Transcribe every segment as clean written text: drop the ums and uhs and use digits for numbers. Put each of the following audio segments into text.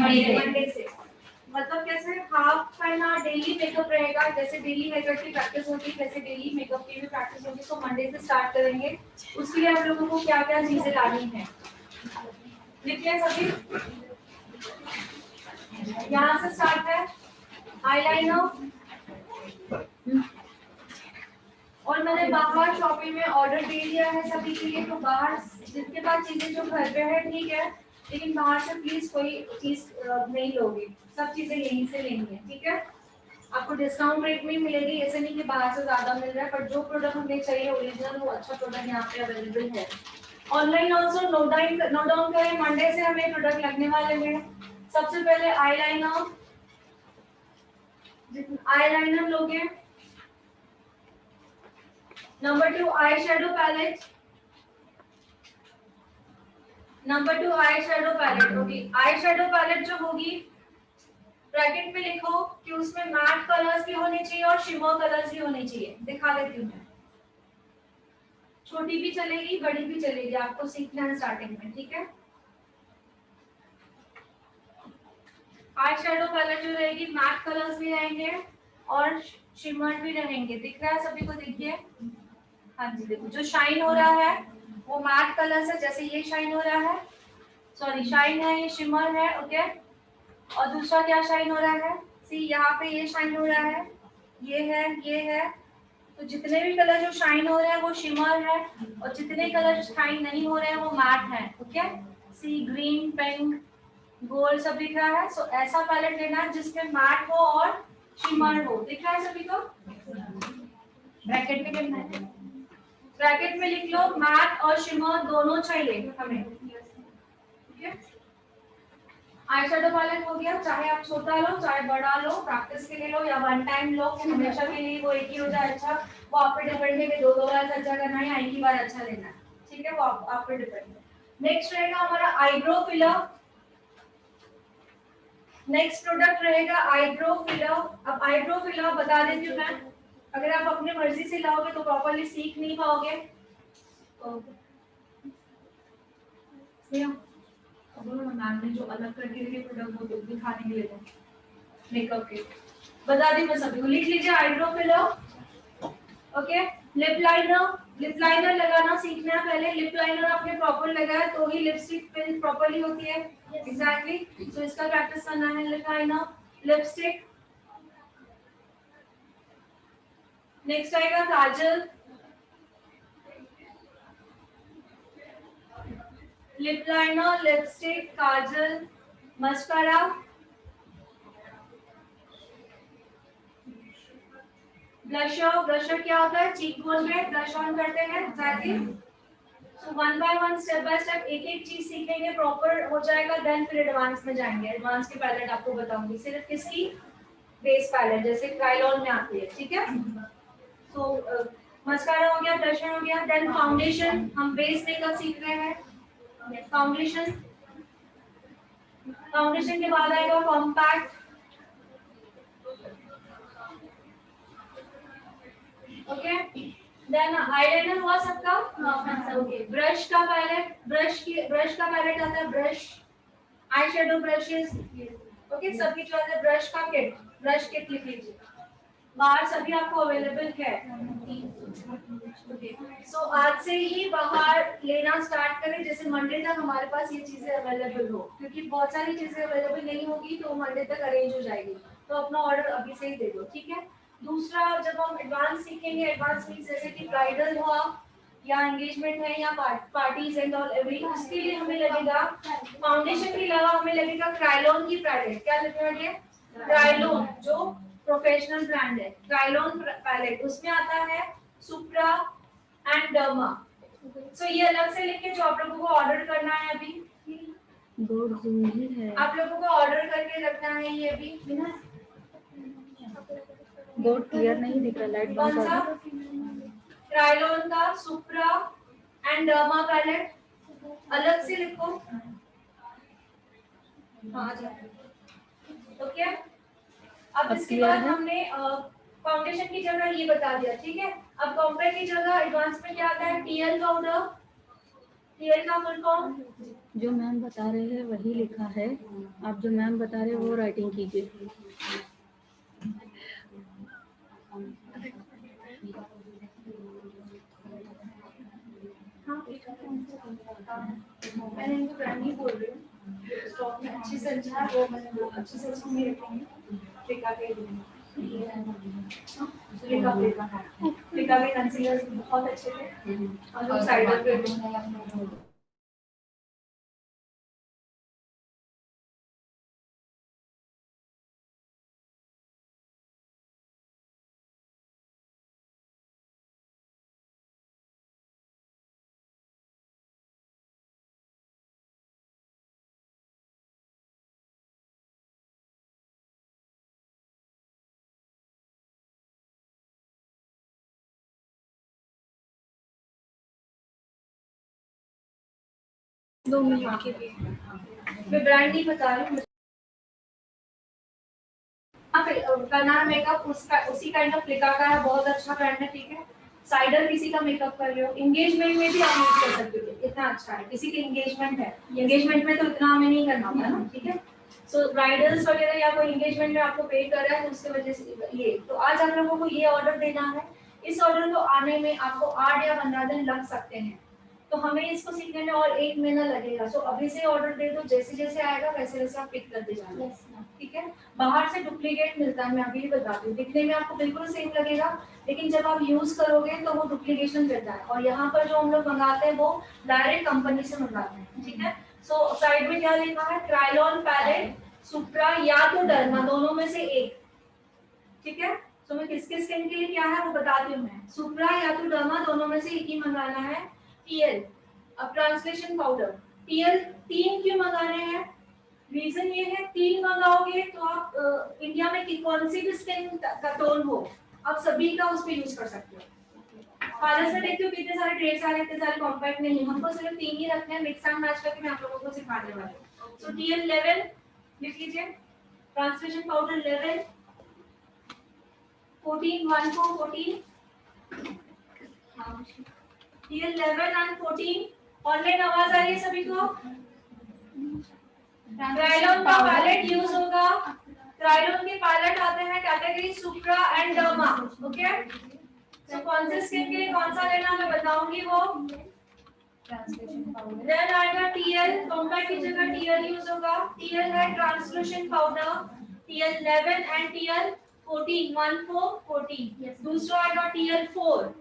Monday से मतलब कैसे हाफ करना डेली मेकअप रहेगा, जैसे डेली हेयर कट की प्रैक्टिस होती है वैसे डेली मेकअप की भी प्रैक्टिस होगी। तो मंडे से स्टार्ट करेंगे। उसके लिए आप लोगों को क्या क्या चीजें लानी है लिखिए सभी। यहाँ से स्टार्ट है आईलाइनर, और मैंने बाहर शॉपिंग में ऑर्डर दे दिया है सभी के लिए। तो बाहर जिनके पास चीजें जो घर पे है ठीक है, लेकिन बाहर से प्लीज कोई चीज नहीं लोगे, सब चीजें यहीं से लेनी है ठीक है। आपको डिस्काउंट रेट में मिलेगी, ऐसे नहीं कि बाहर से ज्यादा मिल रहा है, पर जो प्रोडक्ट हमें चाहिए ओरिजिनल वो अच्छा प्रोडक्ट यहाँ पे अवेलेबल है। ऑनलाइन ऑल्सो नोट डाउन करें, मंडे से हमें प्रोडक्ट लगने वाले हैं। सबसे पहले आईलाइनर, आईलाइनर लोगे। Number 2 eye shadow palette, number 2 eye shadow palette होगी। आई शेडो पैलेट जो होगी ब्रैकेट में लिखो कि उसमें मैट कलर्स भी होने चाहिए और शिमर कलर्स भी होने चाहिए। दिखा देती हूँ मैं, छोटी भी चलेगी बड़ी भी चलेगी, आपको सीखना है स्टार्टिंग में ठीक है। आई शेडो पैलेट जो रहेगी मैट कलर्स भी रहेंगे और शिमर भी रहेंगे। दिख रहा है सभी को? देखिए हाँ जी, देखो जो शाइन हो रहा है वो मैट कलर्स है, जैसे ये शाइन हो रहा है, सॉरी शाइन है, ये शिमर है ओके। और दूसरा क्या शाइन हो रहा है, सी यहाँ पे ये शाइन हो रहा है, ये है, ये है। तो जितने भी कलर जो शाइन हो रहे हैं वो शिमर है, और जितने कलर शाइन नहीं हो रहे हैं वो मैट है ओके। सी ग्रीन, पिंक, गोल्ड सब दिख रहा है। सो ऐसा पैलेट लेना है जिसमें मैट हो और शिमर हो। दिख रहा है सभी को? ब्रैकेट में लिखना है, ब्रैकेट में लिख लो मैट और शिमर दोनों चाहिए हमें ठीक है। आई शेडो पैलेट हो गया, चाहे आप छोटा लो चाहे बड़ा लो, प्रैक्टिस के लिए लो या वन टाइम लो, हमेशा के लिए वो एक ही हो जाए अच्छा, वो आप पे डिपेंड है कि दो दो बार अच्छा करना है या एक ही बार अच्छा लेना है ठीक है, वो आप पे डिपेंड है। नेक्स्ट रहेगा हमारा आईब्रो फिलर। नेक्स्ट प्रोडक्ट रहेगा आईब्रो फिलर। अब आईब्रो फिलर बता देती हूँ मैं, अगर आप अपनी मर्जी से लाओगे तो प्रॉपर्ली सीख नहीं पाओगे। मैम ने जो अलग करके रखे प्रोडक्ट वो दिखाने के लिए मेकअप के बता दी मैं सभी को। लिख लीजिए eyebrow filler okay. Lip liner, lip liner लगाना सीखना है पहले। लिप लाइनर आपने प्रॉपर लगाया तो ही लिपस्टिक फिल प्रॉपर्ली होती है एग्जैक्टली। सो इसका प्रैक्टिस करना है। Lip liner, lipstick. नेक्स्ट आएगा काजल, लिप लाइनर, लिपस्टिक, काजल, मस्कारा, ब्लशर। ब्लशर क्या होता है, चीक बोन में ब्लश ऑन करते हैं exactly. So one by one step by step एक एक चीज सीखेंगे, प्रॉपर हो जाएगा, देन फिर एडवांस में जाएंगे। एडवांस की पैलेट आपको बताऊंगी, सिर्फ किसकी, बेस पैलेट जैसे क्राइलॉन में आती है ठीक है। सो मस्कारा हो गया, ब्लशर हो गया, देन फाउंडेशन। हम बेस मेकअप सीख रहे हैं, फाउंडेशन। फाउंडेशन के बाद आएगा कॉम्पैक्ट ओके। देन आईलाइनर हुआ सबका ओके। ब्रश का पैलेट, ब्रश का पैलेट आता है, brush, eye shadow brushes okay. सभी जो है ब्रश का किट, ब्रश किट लिख लीजिए, बाहर सभी आपको अवेलेबल है ओके। सो आज से ही बाहर लेना स्टार्ट करें, जैसे मंडे तक हमारे पास ये चीजें अवेलेबल हो, क्योंकि बहुत सारी चीजें अवेलेबल नहीं होगी तो मंडे तक अरेंज हो जाएगी। तो अपना ऑर्डर अभी से ही दे दो ठीक है। दूसरा जब हम एडवांस सीखेंगे, एडवांस मींस जैसे कि ब्राइडल हुआ या एंगेजमेंट है या पार्टीज एंड ऑल एवरी, उसके लिए हमें लगेगा फाउंडेशन के अलावा हमें लगेगा क्राइलॉन की पैलेट। क्या लगेगा ये, क्राइलॉन, जो प्रोफेशनल ब्रांड है क्राइलॉन पैलेट, उसमें आता है सुप्रा एंड डर्मा। सो ये अलग से लिख के जो आप लोगों को ऑर्डर करना है अभी, बोर्ड जरूरी है, आप लोगों को ऑर्डर करके रखना है ये अभी। बोर्ड क्लियर नहीं दिख रहा, लाइट बंद कौन सा, कर क्राइलॉन का सुप्रा एंड डर्मा पैलेट अलग से लिखो। हाँ ओके। अब इसके बाद हमने फाउंडेशन की जगह ये बता दिया ठीक है। अब कॉम्पैक्ट की जगह एडवांस में क्या आता है, टीएल पाउडर। टीएल का फुल फॉर्म जो मैम बता रहे हैं वही लिखा है, आप जो मैम बता रहे हैं वो राइटिंग कीजिए। हाँ, मैंने इनको ब्रांड नहीं बोल रही हूँ, स्टॉक में अच्छी से अच्छा है, वो मैंने वो अच्छी से अच्छा नहीं रखेंगे, टिका के टिका के कंसीलर बहुत अच्छे थे, और जो साइडर पे 2 मिनट के लिए मैं ब्रांड नहीं बता रही हूँ। करना मेकअप उसका उसी काइंड ऑफ फ्लिका का है, बहुत अच्छा ब्रांड है, ठीक है। साइडर किसी का मेकअप कर रहे हो, एंगेजमेंट में भी आप यूज कर सकते हो, इतना अच्छा है। किसी की एंगेजमेंट है, एंगेजमेंट में तो इतना हमें नहीं करना होता ना, ठीक है। सो ब्राइडल्स वगैरह या कोई एंगेजमेंट में आपको पे कर रहा है तो उसकी वजह से ये, तो आज आप लोगों को ये ऑर्डर देना है। इस ऑर्डर को आने में आपको 8 या 15 दिन लग सकते हैं, तो हमें इसको सीखने में और 1 महीना लगेगा। सो अभी से ऑर्डर दे दो, जैसे जैसे आएगा वैसे वैसे आप पिक करते जाना, ठीक है। बाहर से डुप्लीकेट मिलता है, मैं अभी भी बताती हूँ, दिखने में आपको बिल्कुल सेम लगेगा, लेकिन जब आप यूज करोगे तो वो डुप्लीकेशन रहता है। और यहाँ पर जो हम लोग मंगाते हैं वो डायरेक्ट कंपनी से मंगाते हैं, ठीक है। सो साइड में क्या लिखा है, ट्रायलॉन पैलेट, सुप्रा या तो डर्मा, दोनों में से एक, ठीक है। तो मैं किसके स्किन के लिए क्या है वो बताती हूँ, मैं सुप्रा या तो डर्मा, दोनों में से एक ही मंगाना है। टीएल, अब ट्रांसलेशन पाउडर, टीएल 3 क्यों मंगाने हैं, रीजन ये है 3 मंगाओगे तो आप इंडिया में कौन सी भी स्किन का टोन हो आप सभी का उस पे यूज कर सकते हो। पार्लर से देखते हो कितने सारे ढेर सारे इतने सारे कॉम्पैक्ट नहीं, हमको सिर्फ 3 ही रखने हैं, मिक्स एंड मैच करके मैं आप लोगों को सिखाने वाली हूँ। सो टीएल 11 लिख लीजिए, ट्रांसलेशन पाउडर 11, 14 1 को 14, टीएल 11 एंड 14। ऑनलाइन आवाज आ रही है सभी को? ट्रायलॉन का पैलेट यूज होगा, ट्रायलॉन के पैलेट आते हैं category supra and derma, okay. तो कौन से स्किन के लिए कौन सा लेना मैं बताऊंगी वो। देन आएगा टीएल, कॉम्पैक्ट की जगह टीएल यूज होगा, टीएल है ट्रांसलूशन पाउडर, टीएल 11 एंड टीएल 14 1 4 14। दूसरा आएगा टीएल 4,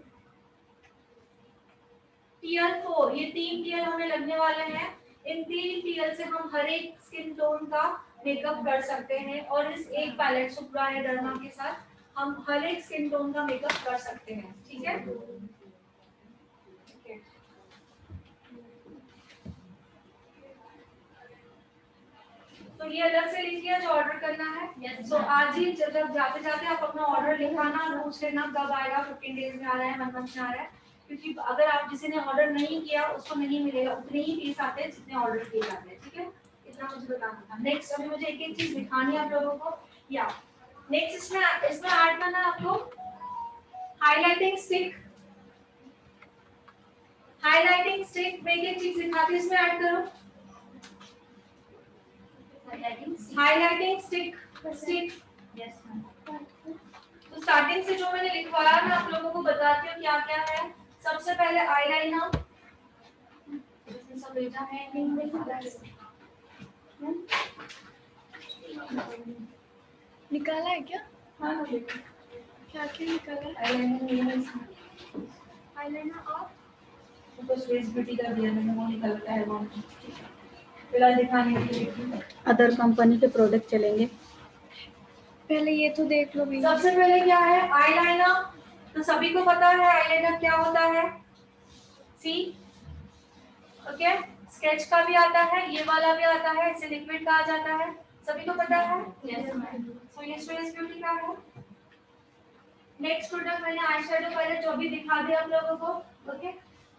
टीएल 4, ये 3 टीएल हमें लगने वाले हैं। इन 3 टीएल से हम हर एक स्किन टोन का मेकअप कर सकते हैं, और इस एक पैलेट सुप्रा या डर्मा के साथ हम हर एक स्किन टोन का मेकअप कर सकते हैं, ठीक है। तो ये अलग से लिखिए जो ऑर्डर करना है। सो आज ही जब जाते जाते आप अपना ऑर्डर लिखाना, पूछ लेना कब आएगा, 15 डेज में आ रहा है, 1 मंथ में आ रहा है, क्योंकि अगर आप किसी ने ऑर्डर नहीं किया उसको नहीं मिलेगा, उतने ही पीस आते हैं जितने ऑर्डर किए जाते हैं, ठीक है। इतना मुझे बताना था। नेक्स्ट अभी मुझे एक एक चीज दिखानी है आप लोगों को। या नेक्स्ट इसमें ऐड करना है आपको हाइलाइटिंग स्टिक। हाइलाइटिंग स्टिक में एक चीज दिखाती हूँ, इसमें ऐड करो हाइलाइटिंग स्टिक। Yes ma'am. तो स्टार्टिंग से जो मैंने लिखवाया मैं आप लोगों को बताती हूँ क्या क्या है। सबसे पहले आईलाइनर, सब भेजा है निकाला है क्या? हाँ क्या क्या निकाला है? आईलाइनर और तो स्पेस ब्यूटी का दिया मैंने, वो निकलता है वो फिलहाल दिखाने के लिए। अदर कंपनी के प्रोडक्ट चलेंगे। पहले ये तो देख लो भैया। सबसे पहले क्या है आईलाइनर, तो सभी को पता है आईलाइनर क्या होता है, सी ओके। स्केच का भी आता है, ये वाला भी आता है, इसे लिक्विड कहा जाता है, सभी को पता है। सो ये स्पेस ब्यूटी का है। नेक्स्ट प्रोडक्ट मैंने आई शेडो पैलेट जो भी दिखा दिया आप लोगों को, ओके।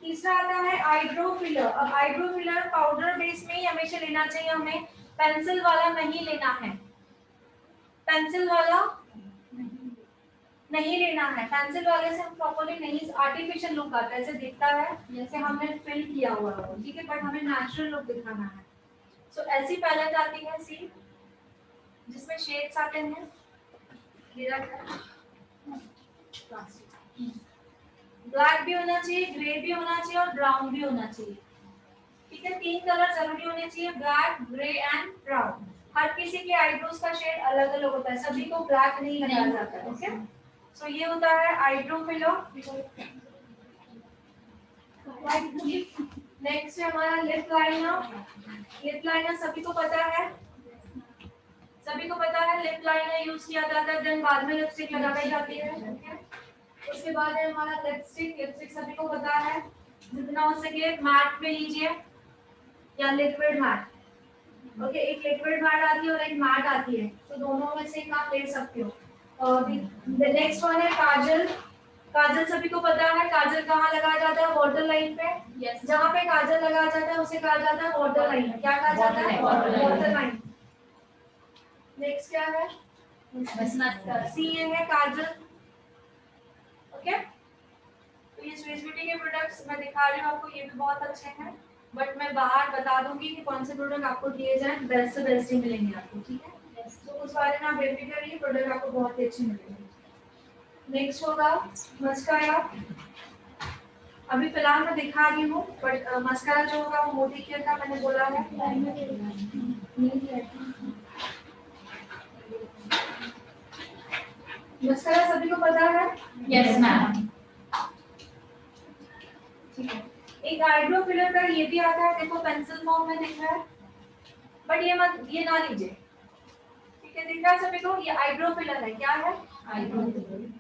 तीसरा आता है आईब्रो फिलर। अब आईब्रो फिलर पाउडर बेस में ही हमेशा लेना चाहिए हमें, पेंसिल वाला नहीं लेना है, पेंसिल वाला नहीं लेना है। पेंसिल वाले से हम प्रॉपर्ली नहीं, आर्टिफिशियल लुक आता है, ऐसे दिखता है जैसे हमने फिल किया हुआ हो, ठीक है, बट हमें नेचुरल लुक दिखाना है। सो ऐसी पैलेट आती है सी, जिसमें शेड्स आते हैं, ब्लैक भी होना चाहिए, ग्रे भी होना चाहिए और ब्राउन भी होना चाहिए, ठीक है। 3 कलर जरूरी होने चाहिए, ब्लैक, ग्रे एंड ब्राउन। हर किसी के आईब्रोज का शेड अलग अलग होता है, सभी को ब्लैक नहीं लगाया जाता है, ओके। सो ये होता है आईब्रो फिलर। नेक्स्ट है हमारा लिप लाइनर। लिप लाइनर सभी को पता है, सभी को पता है लिप लाइनर यूज किया जाता है, देन बाद में लिपस्टिक लगाई जाती है, ओके। उसके बाद है हमारा लिपस्टिक। लिपस्टिक सभी को पता है, जितना हो सके मैट पे लीजिए या लिक्विड मैट, ओके। एक लिक्विड मैट आती है और एक मैट आती है, तो दोनों में से एक आप ले सकते हो। और नेक्स्ट वन है काजल। काजल सभी को पता है, काजल कहाँ लगाया जाता है, वाटर लाइन पे। yes. जहाँ पे काजल लगाया जाता है उसे कहा जाता है वाटर लाइन। क्या कहा जाता है, वाटर लाइन। नेक्स्ट क्या है, सी ये है काजल, ओके। तो ये स्विस ब्यूटी के प्रोडक्ट्स मैं दिखा रही हूँ आपको, ये भी बहुत अच्छे हैं, बट मैं बाहर बता दूंगी कि कौन से प्रोडक्ट आपको दिए जाए, बेस्ट से बेस्ट ही मिलेंगे आपको, ठीक है। तो उस बारे में आप बेफिक्र रहिए, प्रोडक्ट आपको बहुत ही अच्छे मिलेंगे। नेक्स्ट होगा मस्कारा। अभी फिलहाल मैं दिखा रही हूँ, बट मस्कारा जो होगा वो मोदी केयर का मैंने बोला है। मस्कारा सभी को पता है, यस मैम। ठीक है। एक आईब्रो फिलर का ये भी आता है, देखो पेंसिल फॉर्म में दिख रहा है, बट ये ना लीजिए, ठीक है। दिख रहा है सभी को, ये आईब्रो फिलर है, क्या है, आईब्रो।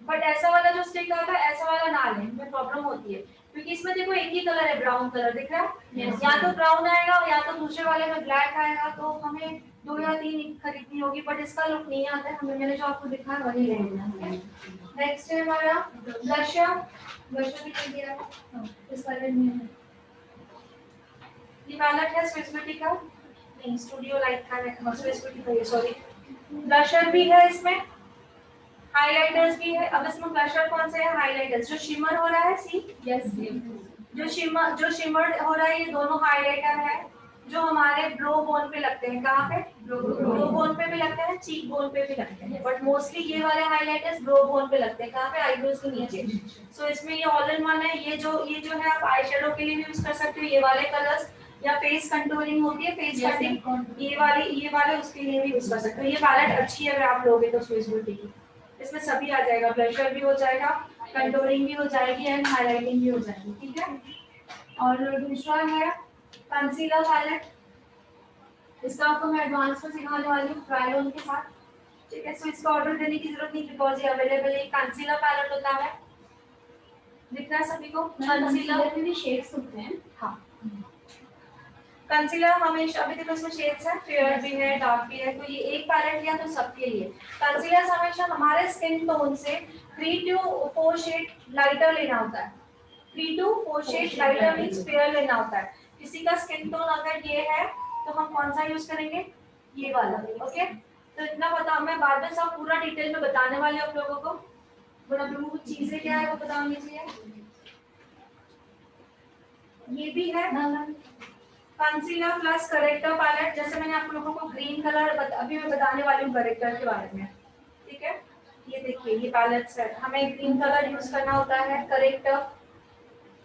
बट ऐसा वाला जो स्टिक आता है, ऐसा वाला ना लें, में प्रॉब्लम होती है, क्योंकि इसमें देखो एक ही कलर है, ब्राउन कलर दिख रहा है, yes. या तो ब्राउन आएगा या तो दूसरे वाले में ब्लैक आएगा, तो हमें 2 या 3 खरीदनी होगी, बट इसका लुक नहीं आता है हमें, मैंने जो आपको दिखाया वही लेना है। नेक्स्ट है हमारा ब्लशर। ब्लशर भी ले दिया है इस वाले में, ये पैलेट है स्विस ब्यूटी का, नहीं स्टूडियो लाइट का है, स्विस ब्यूटी का, ये सॉरी। ब्लशर भी है इसमें, हाइलाइटर्स भी है। अब इसमें ब्लशर कौन से है, हाइलाइटर्स। जो शिमर हो रहा है, सी यस, जो शिमर हो रहा है, ये दोनों हाइलाइटर है, जो हमारे ब्रो बोन पे लगते हैं। कहाँ पे, ब्रो बोन पे भी लगते हैं, चीक बोन पे भी लगते हैं, बट मोस्टली ये वाले हाइलाइटर्स ब्रो बोन पे लगते हैं। कहाँ पे, आईब्रोज के नीचे। सो इसमें ये ऑल इन वन है, ये जो है आप आई शेडो के लिए भी यूज कर सकते हो, ये वाले कलर्स, या फेस कंटूरिंग होती है, फेस कटिंग, ये वाले उसके लिए भी यूज कर सकते हो। ये पैलेट अच्छी है, अगर आप लोगे तो स्विस ब्यूटी की, इसमें सभी आ जाएगा, ब्लशर भी हो जाएगा, कंटूरिंग भी हो जाएगी एंड हाइलाइटिंग भी हो जाएगी, ठीक है। और दूसरा है कंसीलर पैलेट, इसका आपको मैं एडवांस में सिखाने वाली हूँ ट्रायल ऑन के साथ, ठीक है। सो इसका ऑर्डर देने की जरूरत नहीं, बिकॉज ये अवेलेबल है। कंसीलर पैलेट होता है, दिख रहा है सभी को, कंसीलर में भी शेड्स होते हैं, हाँ। कंसीलर हमेशा, अभी देखो इसमें शेड्स है, फेयर भी है, डार्क भी है, तो ये एक पैलेट लिया तो सबके लिए। कंसीलर हमेशा हमारे स्किन टोन से 3 to 4 शेड लाइटर लेना होता है। 3 to 4 shade lighter means fair लेना होता है। किसी का स्किन टोन अगर ये है तो हम कौन सा यूज करेंगे, ये वाला, ओके। तो इतना बता, मैं बाद में सब पूरा डिटेल में बताने वाले आप लोगों को, बट आप लोगों को चीजें क्या है वो बता दीजिए। ये भी है कंसीलर प्लस करेक्टर पैलेट, जैसे मैंने आप लोगों को ग्रीन कलर अभी मैं बताने वाली हूँ करेक्टर के बारे में, ठीक है। ये देखिए, ये पैलेट्स है, हमें ग्रीन कलर यूज करना होता है। करेक्टर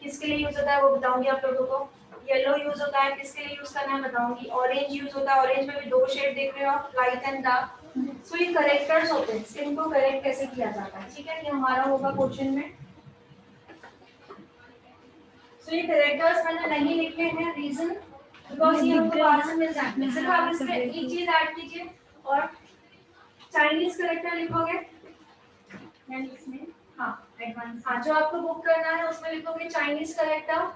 किसके लिए यूज होता है वो बताऊंगी आप लोगों को। येलो यूज होता है, किसके लिए यूज करना है बताऊंगी। ऑरेंज यूज होता है, ऑरेंज में भी 2 शेड देख रहे हो आप, लाइट एंड डार्क। सो ये करेक्टर्स होते हैं, स्किन को करेक्ट कैसे किया जाता है, ठीक है। ये हमारा होगा क्वेश्चन में। सो ये करेक्टर्स मैंने नहीं लिखे हैं, रीजन बिकॉज ये हमको बाद में मिल जाएंगे। सिर्फ आप इसमें एक चीज ऐड कीजिए, और चाइनीज करेक्टर लिखोगे इसमें, हाँ एडवांस, हाँ जो आपको बुक करना है उसमें लिखोगे Chinese character.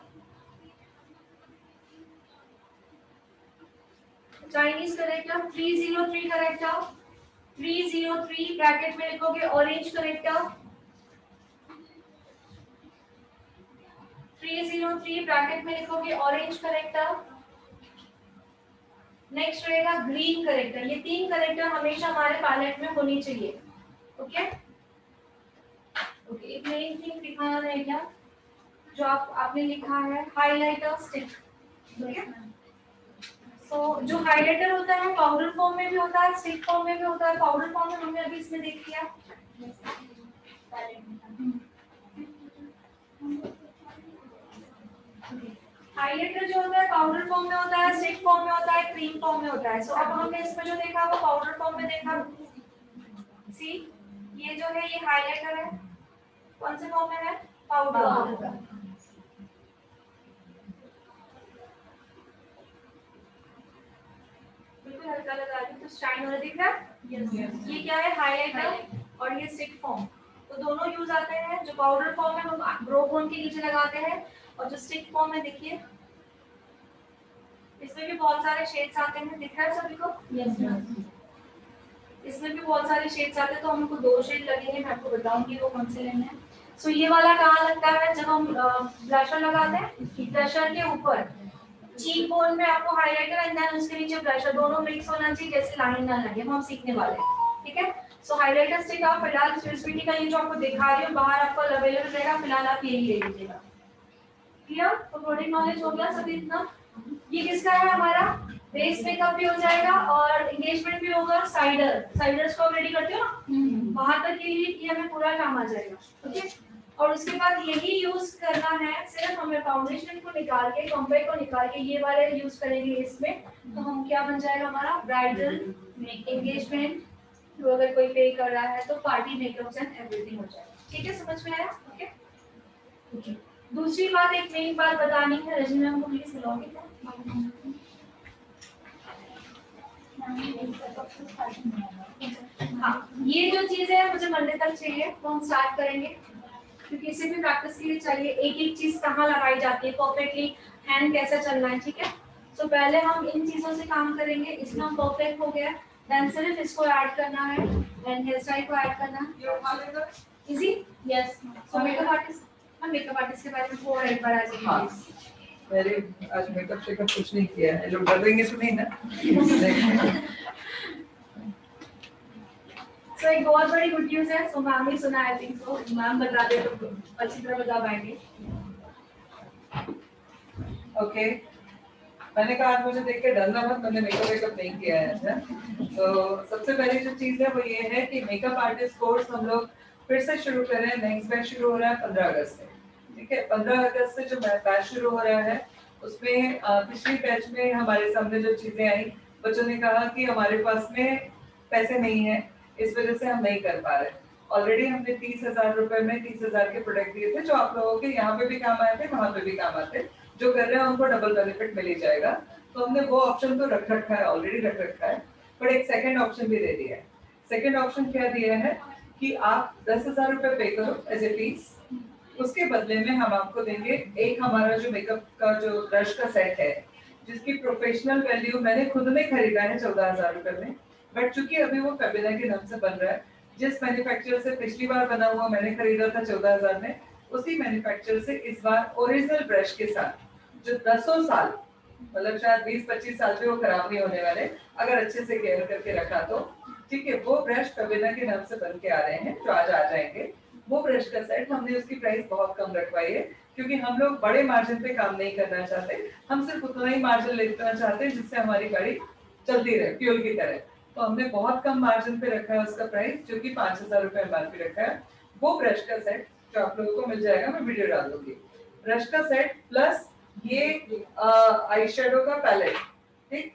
Chinese character 303 character, 303 bracket में लिखोगे। ऑरेंज करेक्टर 303 ब्रैकेट में लिखोगे, ऑरेंज करेक्टर। नेक्स्ट रहेगा ग्रीन करेक्टर। ये 3 करेक्टर हमेशा हमारे पैलेट में होनी चाहिए, ओके। एक मेन थिंग दिखाना रह गया जो आपने लिखा है हाइलाइटर स्टिक। सो जो हाइलाइटर होता है पाउडर फॉर्म में भी होता है, स्टिक फॉर्म में भी होता है। पाउडर फॉर्म में हमने अभी इसमें देख लिया। हाइलाइटर जो होता है पाउडर फॉर्म में होता है, स्टिक फॉर्म में होता है, क्रीम फॉर्म में होता है। सो अब हमने इसमें जो देखा वो पाउडर फॉर्म में देखा। सी ये जो है ये हाइलाइटर है, कौन से फॉर्म में है? पाउडर। बिल्कुल हल्का लगा रही तो शाइन वाला दिख रहा है। ये क्या है? हाइलाइटर और ये स्टिक फॉर्म। तो दोनों यूज आते हैं। जो पाउडर फॉर्म है हम ब्रो बोन के नीचे लगाते हैं और जो स्टिक फॉर्म है देखिए इसमें भी बहुत सारे शेड्स आते हैं। दिख रहा है सभी को? Yes ma'am. इसमें भी बहुत सारे शेड्स आते हैं तो हमको 2 शेड लगेंगे। मैं आपको बताऊंगी वो कौन से लेने हैं। सो ये वाला कहाँ लगता है? जब हम ब्लशर लगाते हैं ब्लशर के ऊपर चीक बोन में आपको हाइलाइटर एंड देन उसके नीचे ब्लशर दोनों मिक्स होना चाहिए जैसे लाइन ना लगे। हम सीखने वाले हैं, ठीक है। सो हाइलाइटर स्टिक आप फिलहाल स्विसबिटी का ये जो आपको दिखा रही हूँ बाहर आपको अवेलेबल रहेगा। फिलहाल आप यही ले लीजिएगा। क्लियर? तो प्रोडक्ट नॉलेज हो गया सभी इतना। ये किसका है? हमारा बेस मेकअप भी हो जाएगा और एंगेजमेंट भी होगा। साइडर्स को आप रेडी करते हो ना, वहां तक के लिए ये हमें पूरा काम आ जाएगा। ओके, और उसके बाद यही यूज करना है। सिर्फ हमें फाउंडेशन को निकाल के कॉम्पैक्ट को निकाल के ये वाले यूज करेंगे इसमें। तो हम क्या बन जाएगा हमारा ब्राइडल एंगेजमेंट, तो अगर कोई पे कर रहा है तो पार्टी मेकअप एंड एवरीथिंग हो जाएगा। ठीक है, समझ में आया? ओके। दूसरी बात, एक मेन बात बतानी है। रजनी मैम को प्लीज बुलाओगे क्या? हाँ, ये जो चीज है मुझे मंडे तक चाहिए तो हम स्टार्ट करेंगे क्योंकि इसे भी प्रैक्टिस के लिए चाहिए। एक एक चीज कहाँ लगाई जाती है परफेक्टली, हैंड कैसा चलना है, ठीक है। तो पहले हम इन चीजों से काम करेंगे। इसमें हम परफेक्ट हो गया, देन सिर्फ इसको ऐड करना है एंड हेयर स्टाइल को ऐड करना है। इजी? यस। सो मेकअप आर्टिस्ट, हम मेकअप आर्टिस्ट के बारे में थोड़ा एक बार आ जाइए। मैंने आज मेकअप शेकअप कुछ नहीं किया है। लोग डर देंगे तो नहीं ना। सो एक बहुत बड़ी गुड न्यूज है। सो मैम ने सुना, आई थिंक सो मैम बता दे तो अच्छी तरह बता पाएंगे। ओके, मैंने कहा आज मुझे देख के डरना मत, मैंने मेकअप नहीं किया है। तो सबसे पहली जो चीज है वो ये है कि मेकअप आर्टिस्ट कोर्स हम लोग फिर से शुरू कर रहे हैं। नेक्स्ट बैच शुरू हो रहा है 15 अगस्त से। ठीक है, 15 अगस्त से जो बैच शुरू हो रहा है उसमें पिछली बैच में हमारे सामने जो चीजें आई, बच्चों ने कहा कि हमारे पास में पैसे नहीं है, इस वजह से हम नहीं कर पा रहे। ऑलरेडी हमने 30,000 रुपए में 30,000 के प्रोडक्ट दिए थे जो आप लोगों के यहाँ पे भी काम आए थे, वहाँ पे भी काम आते। जो कर रहे हैं उनको डबल बेनिफिट मिल ही जाएगा। तो हमने वो ऑप्शन तो रख रखा है, ऑलरेडी रख रखा है, पर एक सेकंड ऑप्शन भी दे दिया है। सेकंड ऑप्शन क्या दिया है कि आप 10,000 रुपए पे करो एज ए फीस, उसके बदले में हम आपको देंगे एक हमारा जो मेकअप का जो ब्रश का सेट है जिसकी प्रोफेशनल वैल्यू मैंने खुद ने खरीदा है 14,000 रुपए में, बट चूंकि अभी वो फेबिना के नाम से बन रहा है, जिस मैन्युफैक्चरर से पिछली बार बना हुआ मैंने खरीदा था 14,000 में, उसी मैन्युफैक्चरर से इस बार ओरिजिनल ब्रश के साथ जो 10 साल मतलब शायद 20-25 साल पे वो खराब नहीं होने वाले अगर अच्छे से केयर करके रखा तो, ठीक है। वो ब्रश फेबिना के नाम से बन के आ रहे हैं जो आज आ जाएंगे। वो ब्रश का सेट हमने उसकी प्राइस बहुत कम रखवाई है क्योंकि हम लोग बड़े मार्जिन पे काम नहीं करना चाहते। हम सिर्फ उतना ही मार्जिन लेना चाहते हैं जिससे हमारी गाड़ी चलती रहे फ्यूल की तरह। तो हमने बहुत कम मार्जिन पे रखा है उसका प्राइस जो कि 5,000 रुपए एमआरपी रखा है। वो ब्रश का सेट जो आप लोगों को मिल जाएगा, मैं वीडियो डाल दूंगी। ब्रश का सेट प्लस ये आई शेडो का पैलेट, ठीक,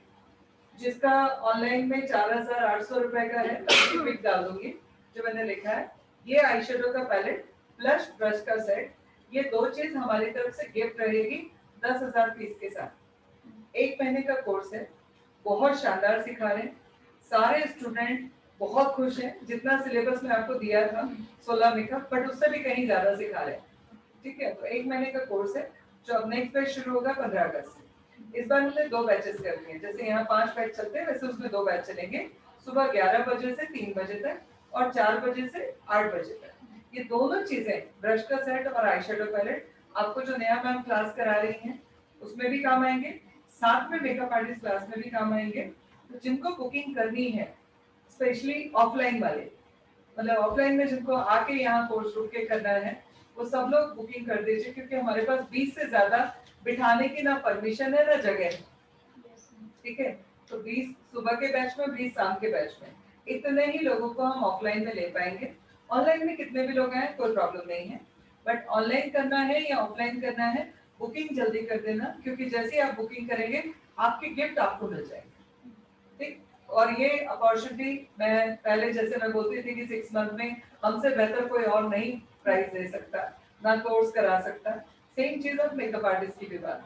जिसका ऑनलाइन में 4,800 रुपए का है, मैं पिक डाल दूंगी जो मैंने लिखा है। ये आई शेडो का पैलेट प्लस ब्रश का सेट, ये दो चीज हमारी तरफ से गिफ्ट रहेगी 10,000 फीस के साथ। 1 महीने का कोर्स है, बहुत शानदार सिखा रहे हैं, सारे स्टूडेंट बहुत खुश हैं। जितना सिलेबस में आपको दिया था 16 मेकअप, बट उससे भी कहीं ज्यादा सिखा रहे हैं, ठीक है। तो 1 महीने का कोर्स है जो अब नेक्स्ट बैच शुरू होगा 15 अगस्त से। इस बार हमने 2 बैचेस करनी है, जैसे यहाँ 5 बैच चलते हैं वैसे उसमें 2 बैच चलेंगे, सुबह 11 बजे से 3 बजे तक और 4 बजे से 8 बजे तक। ये दोनों चीजें ब्रश का सेट और आई शेडो पैलेट आपको जो नया मैम क्लास करा रही हैं उसमें भी काम आएंगे, साथ में मेकअप आर्टिस्ट क्लास में भी काम आएंगे। तो जिनको बुकिंग करनी है स्पेशली ऑफलाइन वाले, मतलब ऑफलाइन में जिनको आके यहाँ कोर्स रुक के करना है वो सब लोग बुकिंग कर दीजिए, क्योंकि हमारे पास 20 से ज्यादा बिठाने की ना परमिशन है ना जगह है। ठीक है, तो 20 सुबह के बैच में, 20 शाम के बैच में, इतने ही लोगों को हम ऑफलाइन में ले पाएंगे। ऑनलाइन में कितने भी लोग आए कोई प्रॉब्लम नहीं है, बट ऑनलाइन करना है या ऑफलाइन करना है बुकिंग जल्दी कर देना, क्योंकि जैसे ही आप बुकिंग करेंगे आपके गिफ्ट आपको मिल जाएंगे। ठीक, और ये अपॉर्चुनिटी मैं पहले जैसे मैं बोलती थी कि 6 मंथ में हमसे बेहतर कोई और नहीं प्राइस दे सकता, ना कोर्स करा सकता। सेम चीज अब मेकअप आर्टिस्ट की भी बात,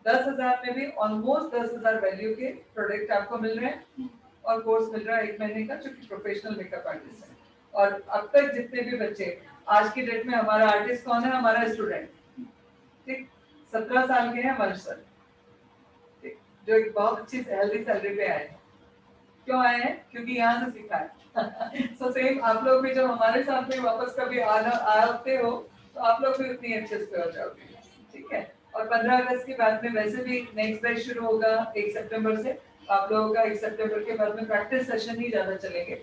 10,000 में भी ऑलमोस्ट 10,000 वैल्यू के प्रोडक्ट आपको मिल रहे हैं और कोर्स मिल रहा है 1 महीने का, जो कि प्रोफेशनल मेकअप आर्टिस्ट है। और अब तक जितने भी बच्चे, आज की डेट में हमारा आर्टिस्ट कौन है? हमारा स्टूडेंट। ठीक, 17 साल के हैं हमारे सर, ठीक, जो एक बहुत अच्छी हेल्दी सैलरी पे आए हैं। क्यों आए हैं? क्योंकि यहाँ से सीखा है। सो सेम आप लोग भी जब हमारे साथ में वापस कभी आते हो तो आप लोग भी उतनी अच्छे से हो जाओगे। ठीक है, और 15 अगस्त के बाद में वैसे भी नेक्स्ट बैच शुरू होगा 1 सितंबर से। आप लोगों का 1 सितंबर के बाद में प्रैक्टिस सेशन ही ज्यादा चलेंगे।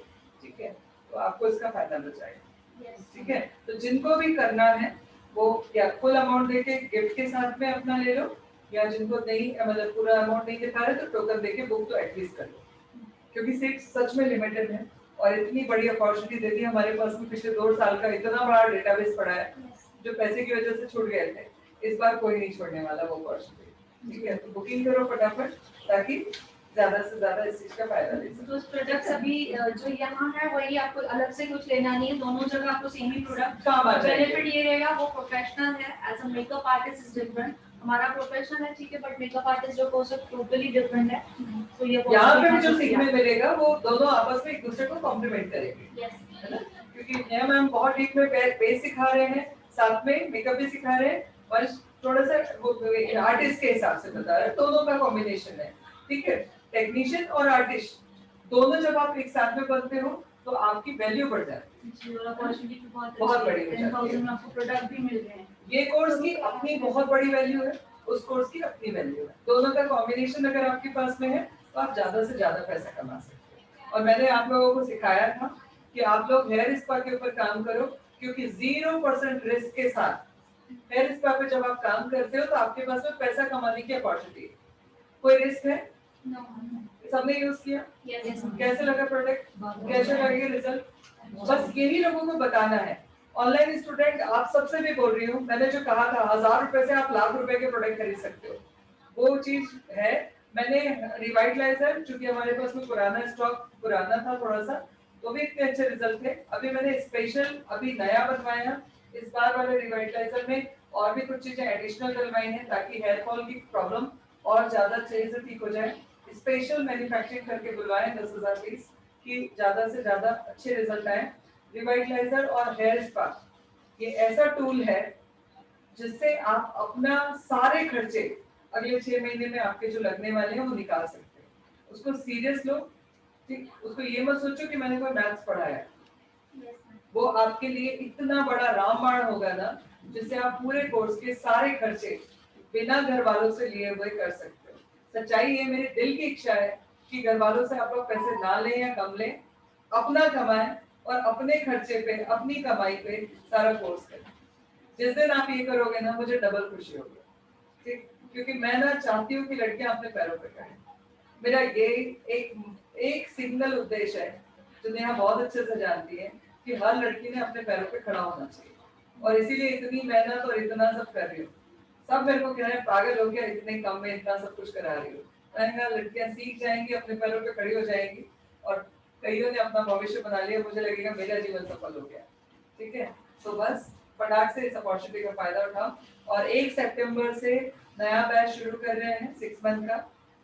ठीक है, तो आपको इसका फायदा मिल जाएगा। ठीक है, तो जिनको भी करना है वो या फुल अमाउंट देके गिफ्ट के साथ में अपना ले लो, या जिनको नहीं मतलब पूरा अमाउंट नहीं दिखा रहे तो टोकन देके बुक तो एटलीस्ट कर लो, क्योंकि सीट सच में लिमिटेड है। और इतनी बड़ी अपॉर्चुनिटी दे दी हमारे पास में, पिछले 2 साल का इतना बड़ा डेटाबेस पड़ा है जो पैसे की वजह से छूट गए थे, इस बार कोई नहीं छोड़ने वाला वो अपॉर्चुनिटी। ठीक है, तो बुकिंग करो फटाफट ताकि ज्यादा से ज्यादा इस चीज का फायदा ले सको। तो प्रोडक्ट्स अभी जो यहाँ है वही, आपको अलग से कुछ लेना नहीं है, दोनों जगह आपको सेम ही प्रोडक्ट काम आ जाएगा। बेनिफिट ये रहेगा, वो प्रोफेशनल है, as a makeup artist is different. हमारा प्रोफेशनल है ठीक है, बट मेकअप आर्टिस्ट जो कोर्स है टोटली डिफरेंट है। तो ये यहाँ पे भी जो सीखने मिलेगा वो दोनों आपस में एक दूसरे को कॉम्प्लीमेंट करेंगे, है ना? क्योंकि यहाँ मैम बहुत डीप में बेस सिखा रहे हैं, साथ में मेकअप भी सिखा रहे हैं, और थोड़ा सा आर्टिस्ट के हिसाब से बता रहे हैं, दोनों का कॉम्बिनेशन है। ठीक है, टेक्नीशियन और आर्टिस्ट दोनों जब आप एक साथ में बनते हो तो आपकी वैल्यू बढ़ जाती है, बहुत बड़ी हो जाती है। आपको प्रोडक्ट भी मिल रहे हैं। ये कोर्स की अपनी बहुत बड़ी वैल्यू है, उस कोर्स की अपनी वैल्यू है, दोनों का कॉम्बिनेशन अगर आपके पास में है तो आप ज्यादा से ज्यादा पैसा कमा सकते हैं। और मैंने आप लोगों को सिखाया था कि आप लोग हेयर स्पा के ऊपर काम करो, क्योंकि 0% रिस्क के साथ हेयर स्पा पे जब आप काम करते हो तो आपके पास में पैसा कमाने की अपॉर्चुनिटी है। कोई रिस्क है? सबने यूज किया, कैसे लगा प्रोडक्ट, कैसे लगे रिजल्ट, बस यही लोगों को बताना है। ऑनलाइन स्टूडेंट आप सबसे भी बोल रही हूँ, मैंने जो कहा था 1000 रुपए से आप लाख रुपए के प्रोडक्ट खरीद सकते हो, वो चीज है। मैंने रिवाइटलाइजर, चूंकि हमारे पास में पुराना स्टॉक पुराना था थोड़ा सा, तो भी इतने अच्छे रिजल्ट थे। अभी मैंने स्पेशल अभी नया बनवाया इस बार वाले रिवाइटलाइजर में, और भी कुछ चीजें एडिशनल डलवाई हैं ताकि हेयर फॉल की प्रॉब्लम और ज्यादा अच्छे से ठीक हो जाए। स्पेशल मैन्युफैक्चरिंग करके बुलवाए 10,000 पीस की ज्यादा से ज्यादा अच्छे रिजल्ट आए। रिवाइटलाइजर और हेयर स्पा ये ऐसा टूल है जिससे आप अपना सारे खर्चे अगले 6 महीने में आपके जो लगने वाले हैं वो निकाल सकते हैं। उसको सीरियस लो, ठीक, उसको ये मत सोचो कि मैंने कोई मैथ्स पढ़ा है, वो आपके लिए इतना बड़ा रामबाण होगा ना, जिससे आप पूरे कोर्स के सारे खर्चे बिना घर वालों से लिए हुए कर सकते हो। सच्चाई ये मेरे दिल की इच्छा है कि घर वालों से आप लोग पैसे ना लें या कम लें, अपना कमाएं और अपने खर्चे पे अपनी कमाई पे सारा कोर्स करें। जिस दिन आप ये करोगे ना, मुझे डबल खुशी होगी, ठीक, क्योंकि मैं ना चाहती हूँ कि लड़कियां अपने पैरों पे खड़े। मेरा ये एक सिंगल उद्देश्य है जो नेहा बहुत अच्छे से जानती है कि हर लड़की ने अपने पैरों पे खड़ा होना चाहिए, और इसीलिए इतनी मेहनत और इतना सब कर रही हूँ। सब मेरे को कह रहे हैं पागल हो गया, इतने कम में इतना सब कुछ करा रही हो। मैंने कहा लड़कियां सीख जाएंगी, अपने पैरों पे खड़ी हो जाएंगी, और कईयों ने अपना भविष्य बना लिया, मुझे लगेगा मेरा जीवन सफल हो गया। ठीक है, तो बस फटाक से इस अपॉर्चुनिटी का फायदा उठाओ। और 1 सितंबर से नया बैच शुरू कर रहे हैं 6 मंथ का,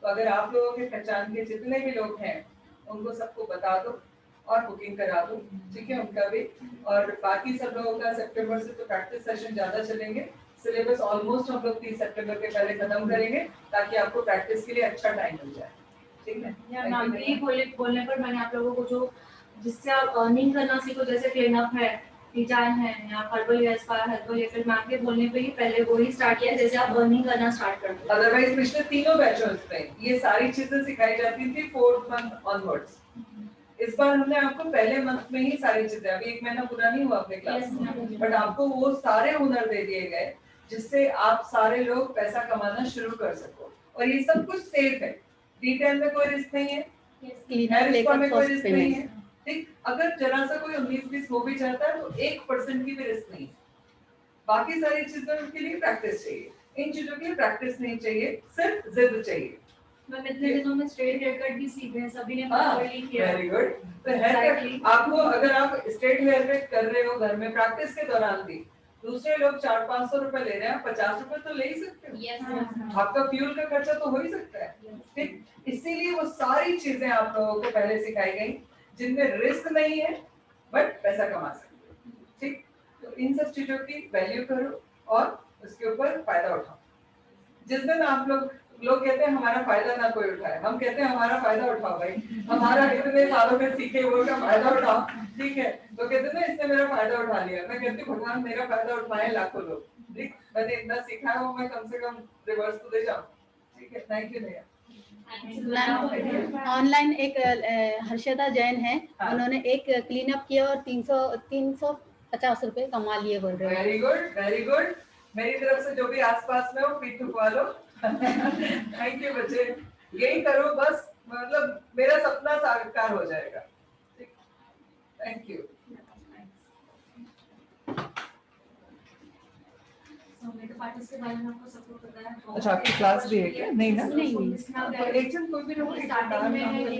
तो अगर आप लोगों के पहचान के जितने भी लोग हैं उनको सबको बता दो और बुकिंग करा दो, ठीक है, उनका भी। और बाकी सब लोगों का सितंबर से तो प्रैक्टिस सेशन ज्यादा चलेंगे, सिलेबस ऑलमोस्ट हम लोग 30 सितंबर के पहले खत्म करेंगे ताकि आपको प्रैक्टिस के लिए अच्छा टाइम मिल जाए। ठीक है, मैम ये बोलने पर मैंने आप लोगों को जो जिससे आप अर्निंग करना सीखो, जैसे क्लीन अप है, डिजाइन है, या हर्बल या स्पा हर्बल, या फिर मैम के बोलने पे ही पहले वो ही स्टार्ट किया जैसे आप अर्निंग करना स्टार्ट कर दो। अदरवाइज पिछले तीनों बैचों में ये सारी चीजें सिखाई जाती थी 4th मंथ ऑनवर्ड्स। इस बार हमने आपको पहले मंथ में ही सारी चीजें, अभी 1 महीना पूरा नहीं हुआ अपने क्लास में, बट आपको वो सारे हुनर दे दिए गए जिससे आप सारे लोग पैसा कमाना शुरू कर सको। और ये सब कुछ सेफ है, डिटेल में कोई रिस्क नहीं है, हेयर स्पा में कोई रिस्क नहीं है। ठीक, अगर जरा सा कोई 19-20 हो भी जाता है तो 1% की भी रिस्क नहीं है। बाकी सारी चीजों के लिए प्रैक्टिस चाहिए, इन चीजों के लिए प्रैक्टिस नहीं चाहिए, सिर्फ जिद चाहिए। मैम इतने दिनों में स्ट्रेट हेयर कट भी सीखे हैं, सभी ने प्रॉपर्ली किया। Very good. तो हेयर कट आपको, अगर आप स्ट्रेट हेयर कट कर रहे हो घर में प्रैक्टिस के दौरान भी, दूसरे लोग 400-500 रुपए ले रहे हैं, 50 रुपए तो ले ही सकते हो। यस आपका फ्यूल का खर्चा तो हो ही सकता है। ठीक, इसीलिए वो सारी चीजें आप लोगों को पहले सिखाई गई जिनमें रिस्क नहीं है बट पैसा कमा सकते हो। ठीक, तो इन सब चीजों की वैल्यू करो और उसके ऊपर फायदा उठाओ। जिस दिन आप लोग कहते हैं हमारा फायदा ना कोई उठाए, हम कहते हैं हमारा फायदा उठाओ भाई, हमारा इतने सालों में सीखे वो का फायदा उठाओ। ठीक है, तो कहते हैं ना इसने मेरा फायदा उठा लिया, मैं कहती हूँ भगवान मेरा फायदा उठाए लाखों लोग। ठीक, मैंने इतना सीखा है वो मैं कम से कम रिवर्स तो दे जाऊं। ठीक है, थैंक यू भैया। ऑनलाइन एक हर्षदा जैन है, हाँ। उन्होंने एक क्लीन अप किया और 350 रुपए कमा लिए बोल रहे हैं। Very good very good. मेरी तरफ से जो भी आसपास में हो पीठ थुकवा लो। थैंक यू बच्चे, यही करो बस, मतलब मेरा सपना साकार हो जाएगा। Thank you. मेकअप आर्टिस्ट के बारे में आपको सबको पता है। अच्छा, आपकी क्लास भी है क्या? नहीं ना? नहीं, एक जन कोई भी रहो, स्टार्टिंग में है ये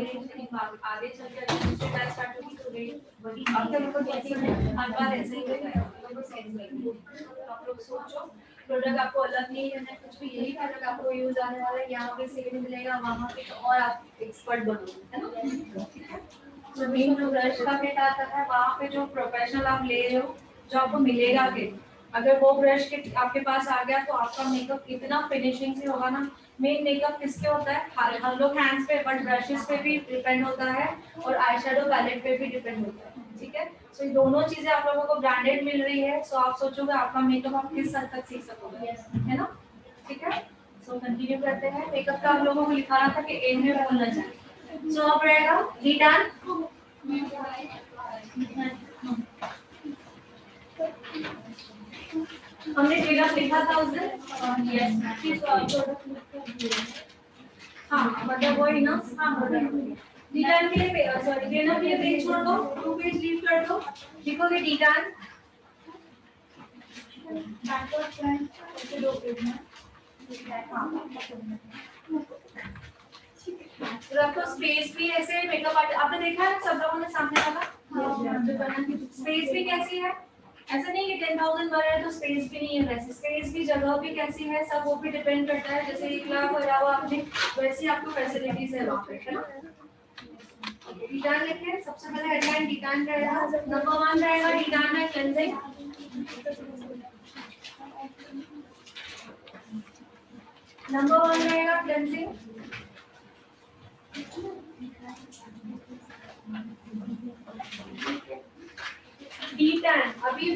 आगे चल के दूसरी बैच स्टार्ट होगी तो वही आपका नंबर ऐसे ही हर बार ऐसे ही होता है, लोगों को सेंस लगेगी। तो आप लोग सोचो प्रोडक्ट आपको अलग नहीं करना है, कुछ भी यही प्रोडक्ट आपको यूज आने वाला है, यहाँ पे सेल मिलेगा, वहाँ पे तो और आप एक्सपर्ट बनोगे, है ना? तो मेन जो ब्रश का किट आता है वहाँ पे जो प्रोफेशनल आप ले रहे हो, जो आपको मिलेगा किट, अगर वो ब्रश किट आपके पास आ गया तो आपका मेकअप इतना फिनिशिंग से होगा ना। मेन मेकअप किसके होता है, हम लोग हैंड्स पे, बट ब्रशेस पे भी डिपेंड होता है और आई शेडो पैलेट पे भी डिपेंड होता है। ठीक है, सो ये दोनों चीजें आप लोगों को ब्रांडेड मिल रही है, सो आप सोचोगे आपका मेकअप आप किस हद तक सीख सकोगे, है ना? ठीक है, सो कंटिन्यू करते हैं। मेकअप का आप लोगों को लिखा रहा था कि एंड में बोलना चाहिए। सो अब रहेगा डीटान। हमने ट्रेलर लिखा था उस दिन। यस, हाँ मतलब वही ना। हाँ डीटान के लिए सॉरी ट्रेनर के लिए पेज छोड़ दो, 2 पेज लीव कर दो, लिखोगे डीटान। रखो स्पेस भी ऐसे मेकअप आर्टिस्ट आपने देखा है सब लोगों ने सामने वाला स्पेस भी कैसी है, ऐसा नहीं कि 10,000 भर है तो स्पेस भी नहीं है, वैसे स्पेस भी जगह भी कैसी है सब वो भी डिपेंड करता है। जैसे 1 लाख भरा हुआ आपने वैसी आपको फैसिलिटीज है वहाँ पे, है ना? डीटान लिखे, सबसे पहले हेडलाइन डीटान रहेगा। नंबर 1 रहेगा डीटान है क्लेंजिंग। नंबर 1 रहेगा क्लेंजिंग। डीटान अभी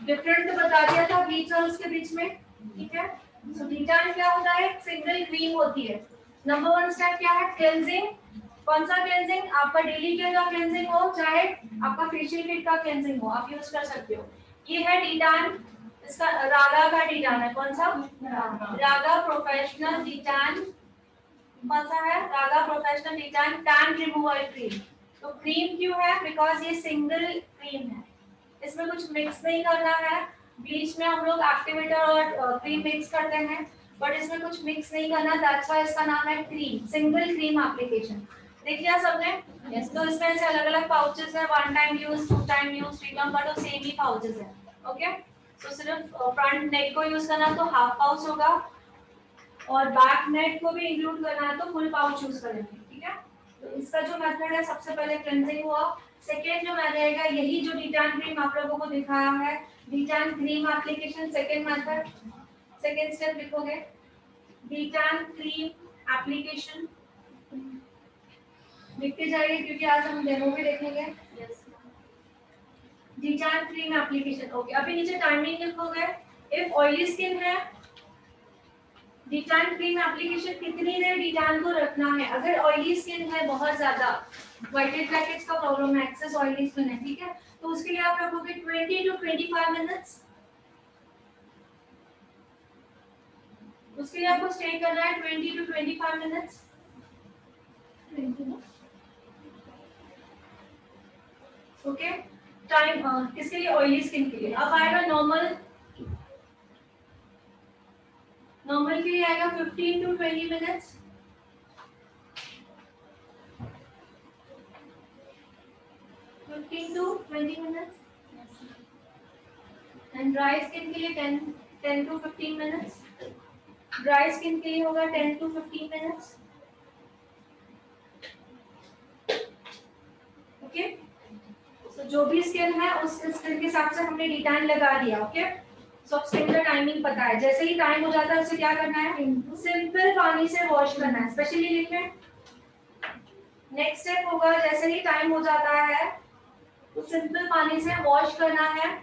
डिफरेंट बता दिया था बीच और उसके बीच में। ठीक है, सो डीटान क्या होता है, सिंगल क्रीम होती है। नंबर 1 स्टेप क्या है, क्लेंजिंग। कौन सा क्लेंजिंग, आपका डेली केयर का क्लेंजिंग हो चाहे आपका फेशियल किट का क्लेंजिंग हो, आप यूज कर सकते हो। ये है डीटान, इसका रागा का डीटान है। कौन सा, रागा प्रोफेशनल डीटान। कौन सा है, रागा प्रोफेशनल डीटान टैन रिमूवल क्रीम। तो क्रीम क्यों है, बिकॉज ये सिंगल क्रीम है, इसमें कुछ मिक्स नहीं करना है। ब्लीच में हम लोग एक्टिवेटर और क्रीम मिक्स करते हैं, बट इसमें कुछ मिक्स नहीं करना, दैट्स व्हाई इसका नाम है क्रीम, सिंगल क्रीम एप्लीकेशन। देख लिया सबने? yes. तो इसमें ऐसे अलग अलग पाउचेस है, 1 time use, 2 time use, 3 time, but वो सेम ही पाउचेस है। ओके, सो सिर्फ फ्रंट नेक को यूज करना तो हाफ पाउच होगा, और बैक नेक को भी इंक्लूड करना है तो फुल पाउच यूज करेंगे। ठीक है, तो इसका जो मेथड है, सबसे पहले क्लेंजिंग हुआ। सेकेंड जो मेथड रहेगा, यही जो डीटान क्रीम आप लोगों को दिखाया है, detan cream application, second method, second step लिखोगे डीटान क्रीम एप्लीकेशन। लिखते जाइए क्योंकि आज हम डेमो भी देखेंगे। डीटान क्रीम एप्लीकेशन। ओके, अभी नीचे टाइमिंग लिखोगे। इफ ऑयली स्किन है डिटैन क्रीम एप्लीकेशन कितनी देर डिटैन को रखना है? अगर ऑयली स्किन है बहुत ज्यादा, व्हाइटेड ब्लैकेट्स का प्रॉब्लम है, एक्सेस ऑयली स्किन है, ठीक है, तो उसके लिए आप रखोगे 20 to 25 मिनट्स। उसके लिए आपको स्टे करना है 20 to 25 मिनट्स। ओके, टाइम किसके लिए? ऑयली स्किन के लिए। अब आएगा नॉर्मल, नॉर्मल के लिए आएगा 15 to 20 minutes. 15 to 20 minutes. And dry skin के लिए 10 to 15 मिनट्स। ड्राई स्किन के लिए होगा 10 to 15 मिनट्स। ओके, तो जो भी स्किन है उस स्किन के हिसाब से हमने डिटैन लगा दिया। ओके, सो स्किन का टाइमिंग पता है, जैसे ही टाइम हो जाता है उसे क्या करना है? सिंपल पानी से वॉश करना है, स्पेशली लिख लें। नेक्स्ट स्टेप होगा, जैसे ही टाइम हो जाता है तो सिंपल पानी से वॉश करना है।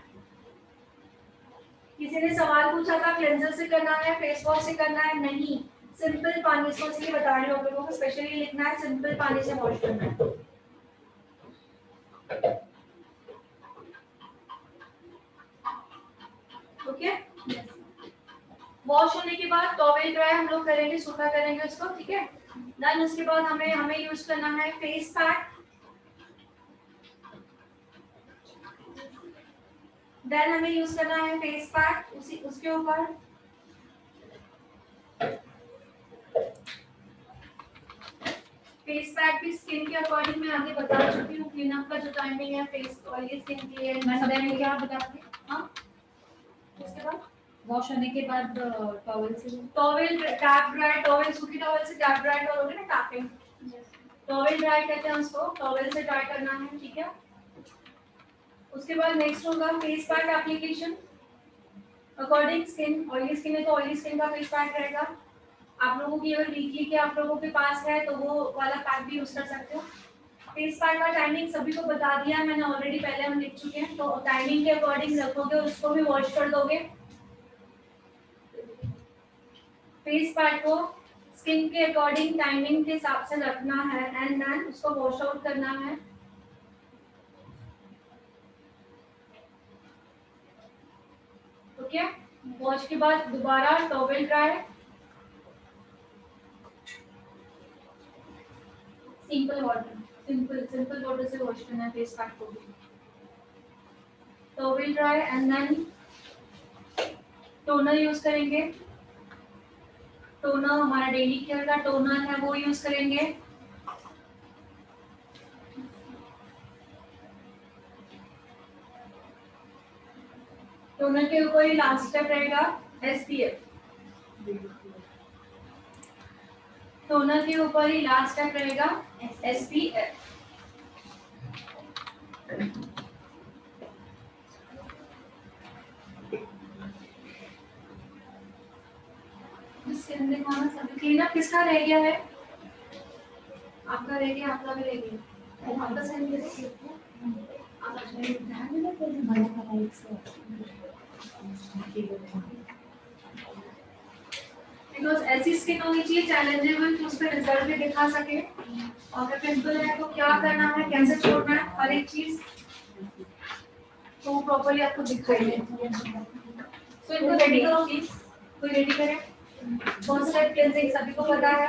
किसी ने सवाल पूछा था क्लेंजर से करना है, फेस वॉश से करना है? नहीं, सिंपल पानी से, इसलिए बता रही हूँ आप लोगों को, स्पेशली लिखना है सिंपल पानी से वॉश करना है। ओके, वॉश होने के बाद टॉवेल ड्राई हम लोग करेंगे, सूखा करेंगे उसको, ठीक है। देन उसके बाद हमें यूज करना है फेस पैक। देन हमें यूज करना है फेस पैक उसके ऊपर। फेस पैक भी स्किन के अकॉर्डिंग मैं आगे बता चुकी हूँ, क्लीन अप का जो टाइमिंग है फेस ऑयली स्किन के लिए। मैंने क्या बताते? हाँ, उसके बाद वॉश होने के बाद टॉवल से टॉवेल टैप ड्राई, टॉवेल सूखी टॉवेल से टैप ड्राई करोगे ना, टैपिंग, टॉवेल ड्राई कहते हैं उसको, टॉवेल से ड्राई करना है, ठीक है। उसके बाद नेक्स्ट होगा face pack application according skin. Oily skin है तो ऑयली स्किन का फेस पैक रहेगा। आप लोगों की अगर वीकली के आप लोगों के पास है तो वो वाला पैक भी यूज कर सकते हो। फेस पैक का टाइमिंग सभी को बता दिया है मैंने ऑलरेडी, पहले हम लिख चुके हैं, तो टाइमिंग के अकॉर्डिंग रखोगे, उसको भी वॉश कर दोगे। फेस पैक को स्किन के अकॉर्डिंग टाइमिंग के हिसाब से रखना है एंड देन उसको वॉश आउट करना है। ओके, वॉश के बाद दोबारा towel dry, simple water, simple water से वॉश करना है फेस पैक को भी। Towel dry and then toner use करेंगे। टोनर हमारा डेली केयर का टोनर है वो यूज करेंगे। टोनर के ऊपर ही लास्ट स्टेप रहेगा एसपीएफ। टोनर के ऊपर ही लास्ट स्टेप रहेगा एसपीएफ। क्लीनअप किसका रह गया है? आपका रह गया, आपका भी रह गया, आपका सही है। बिकॉज ऐसी स्किन होनी चाहिए चैलेंजेबल कि उस पर रिजल्ट भी दिखा सके। और अगर पिंपल है तो क्या करना है, कैसे छोड़ना है, हर एक चीज तो वो प्रॉपर्ली आपको दिखाई दे। तो इनको रेडी करो प्लीज, कोई रेडी करे। फर्स्ट स्टेप क्लींजिंग सभी को पता है,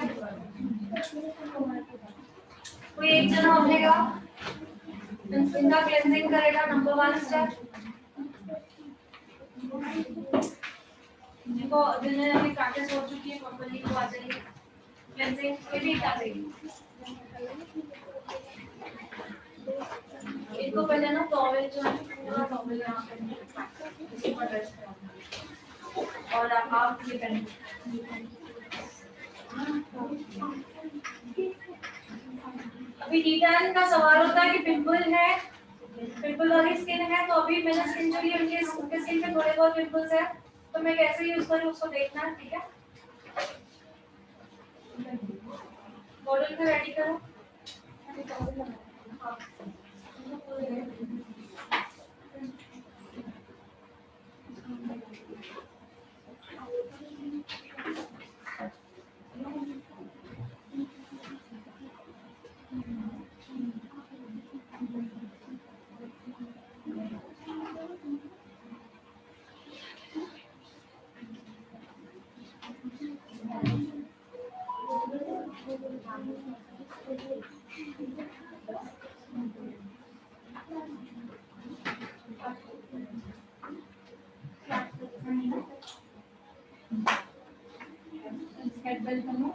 कोई एक जना उठेगा इनका क्लींजिंग करेगा। नंबर 1 स्टेप, जिनको जिन्हें अभी प्रैक्टिस हो चुकी है प्रॉपर्ली वो आ जाएगी, क्लींजिंग ये भी आ जाएगी। इनको पहले ना टॉवेल जो है पूरा टॉवेल यहाँ पे इसी पर टच करना और आप ये करेंगे। अभी डिटैन का सवाल होता है कि पिंपल है, पिंपल वाली स्किन है, तो अभी मैंने स्किन जो ली उनके स्किन पे थोड़े बहुत पिंपल्स है, तो मैं कैसे यूज करूँ उसको देखना है, ठीक है। मॉडल को रेडी करो। हाँ। हेड बेल्ट पहनो।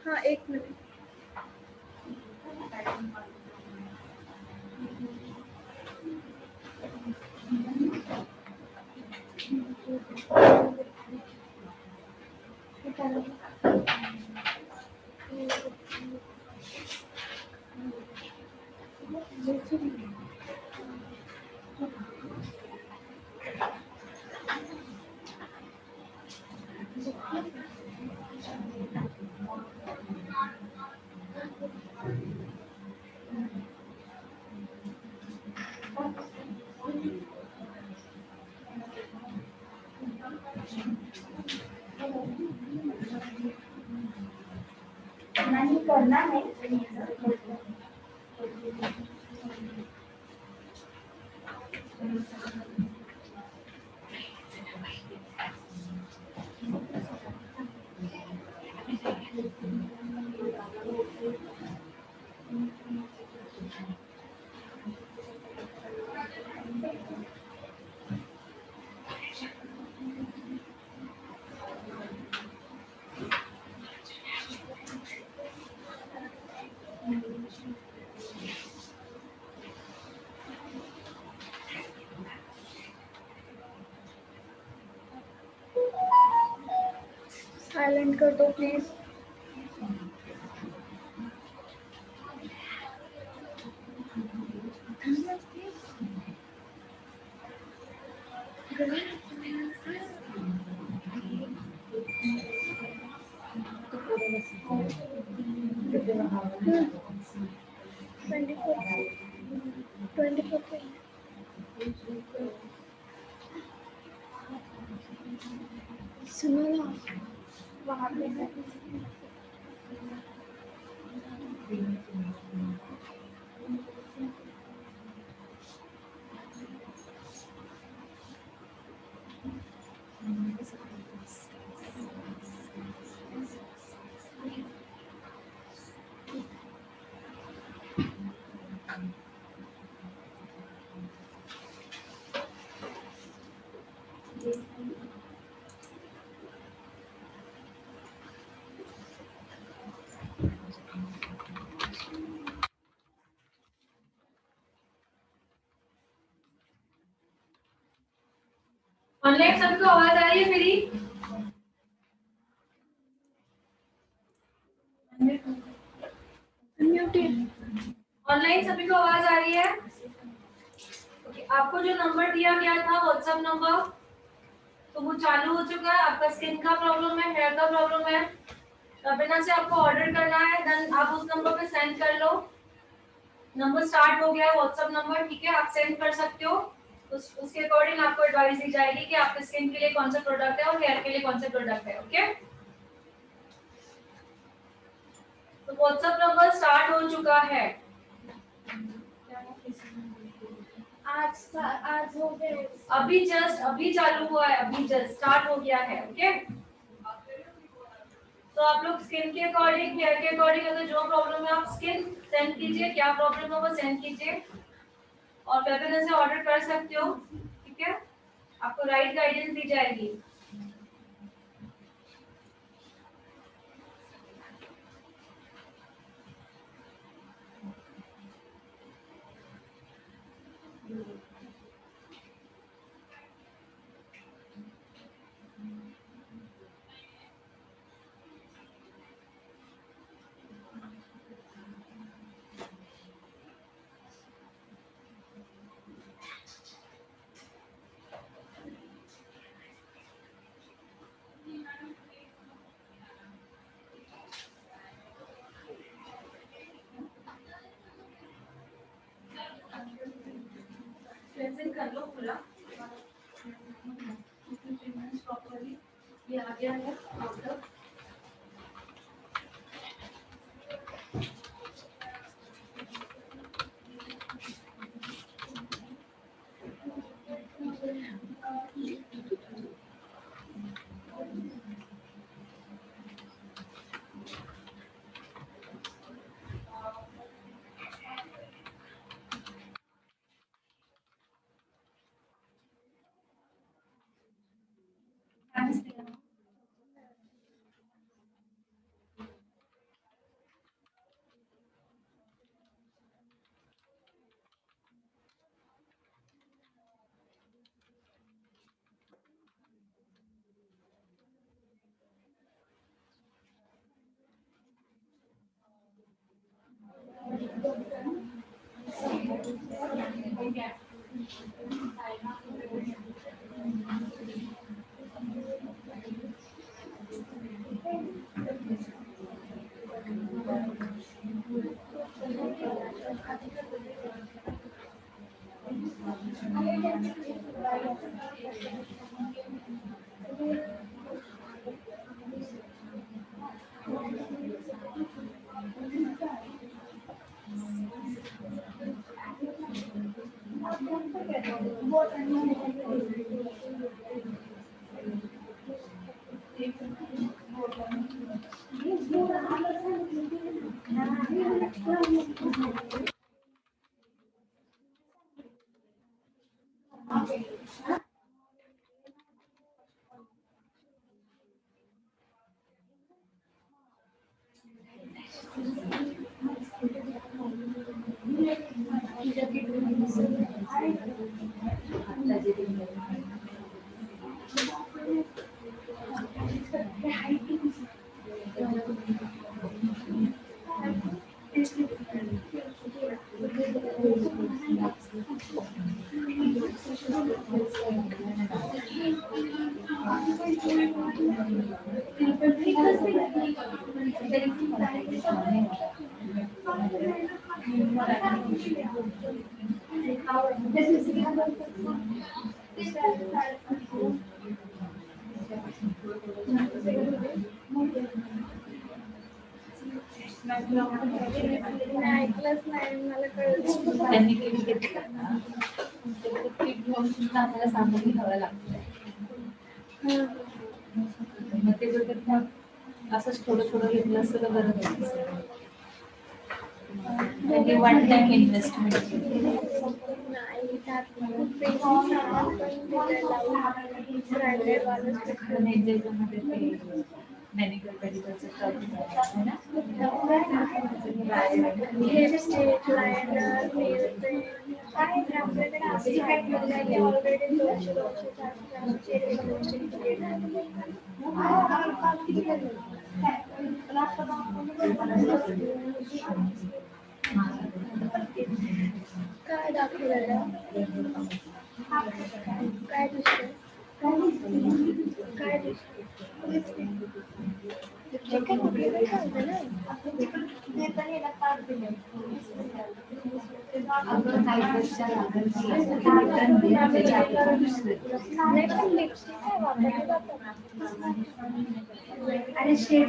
हाँ, एक मिनट। निकालो। नहीं करना है। साइलेंट कर दो प्लीज। ट्वेंटी फोर सुनो ना, वहाँ पे है। ऑनलाइन सबको आवाज आ रही है मेरी? अनम्यूट है। ऑनलाइन सभी को आवाज आ रही है? Okay, आपको जो नंबर दिया गया था व्हाट्सएप नंबर, तो वो चालू हो चुका है। आपका स्किन का प्रॉब्लम है, हेयर का प्रॉब्लम है, बिना से आपको ऑर्डर करना है, देन आप उस नंबर पे सेंड कर लो। नंबर स्टार्ट हो गया है व्हाट्सएप नंबर, ठीक है, आप सेंड कर सकते हो। उसके अकॉर्डिंग आपको एडवाइस दी जाएगी कि आपके स्किन के लिए कौन सा प्रोडक्ट है और हेयर के लिए कौन सा प्रोडक्ट है। ओके, तो व्हाट्सएप नंबर स्टार्ट हो चुका है। आज हो गए। अभी चालू हुआ है, अभी जस्ट स्टार्ट हो गया है। ओके, तो आप लोग स्किन के अकॉर्डिंग, हेयर के अकॉर्डिंग अगर जो प्रॉब्लम है आप स्किन सेंड कीजिए, क्या प्रॉब्लम है वो सेंड कीजिए और वेबिनार से ऑर्डर कर सकते हो। ठीक है, आपको राइट गाइडेंस दी जाएगी। पूरा प्रॉपर्ली ये आ गया है आउटर। ऐकलंच नाही मला कळलं. त्यांनी किट घेतलं ना, ते किट घेऊन सुद्धा आम्हाला सामग्री घ्यावं लागतं. मग ते जर मग असंच थोडं थोडं घेतलं असतं तर बरं झालं. त्यांनी वन टाइम इन्व्हेस्टमेंट केली. नाही त्यात खूप बेसिक सामान पण दिलं लावून ब्रँडेड वालंच भेटलं. आणि ज्याच्यामध्ये ते मेडिकल पेडिकलचं टर्म आहे ना, लिपस्टिक, लायनर, नेल पेंट आणि आपल्याकडे असं आहे ऑलरेडी 200-400 लिपस्टिक काय दाखवलेलं काय दिसतं काय दिसतं चिकन वगैरे खाल्लं ना नाही पण लिपस्टिक काय वापरली जातात आणि शेड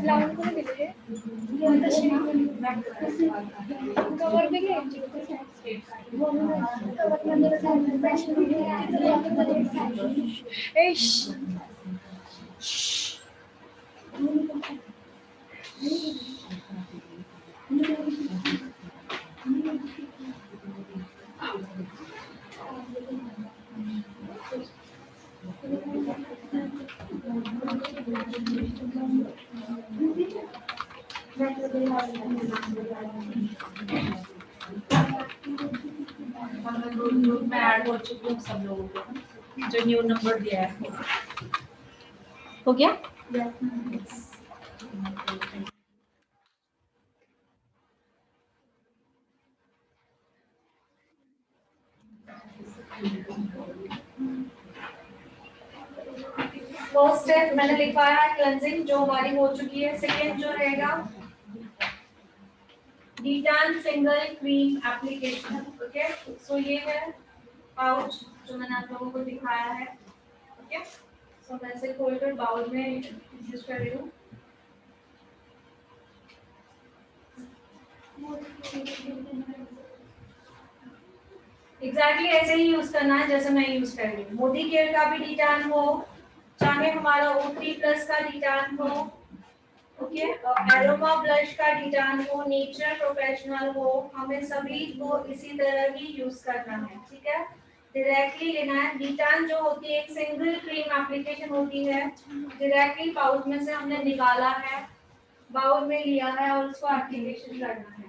लावून कोणी दिले कवर बी घ्यायची ग्रुप में ऐड हो चुके हैं सब लोगों को, जो न्यू नंबर दिया है। हो गया? फर्स्ट स्टेप मैंने लिखवाया है क्लेंजिंग, जो हमारी हो चुकी है। सेकेंड जो रहेगा डीटान सिंगल क्रीम एप्लीकेशन। ओके, सो ये है पाउच जो मैंने आप लोगों को दिखाया है। ओके, सो मैं इसे खोलकर बाउल में यूज कर रही हूँ। एग्जैक्टली ऐसे ही यूज करना है जैसे मैं यूज कर रही हूँ। मोदी केयर का भी डीटान हो, चाहे हमारा O3+ का डीटान हो, ओके, एरोमा ब्लश का डीटान हो, नेचर प्रोफेशनल हो, हमें सभी को इसी तरह ही यूज करना है। ठीक है, डायरेक्टली लेना है। डीटान जो होती है एक सिंगल क्रीम एप्लीकेशन होती है, डायरेक्टली पाउच में से हमने निकाला है, बाउल में लिया है और उसको एप्लीकेशन करना है।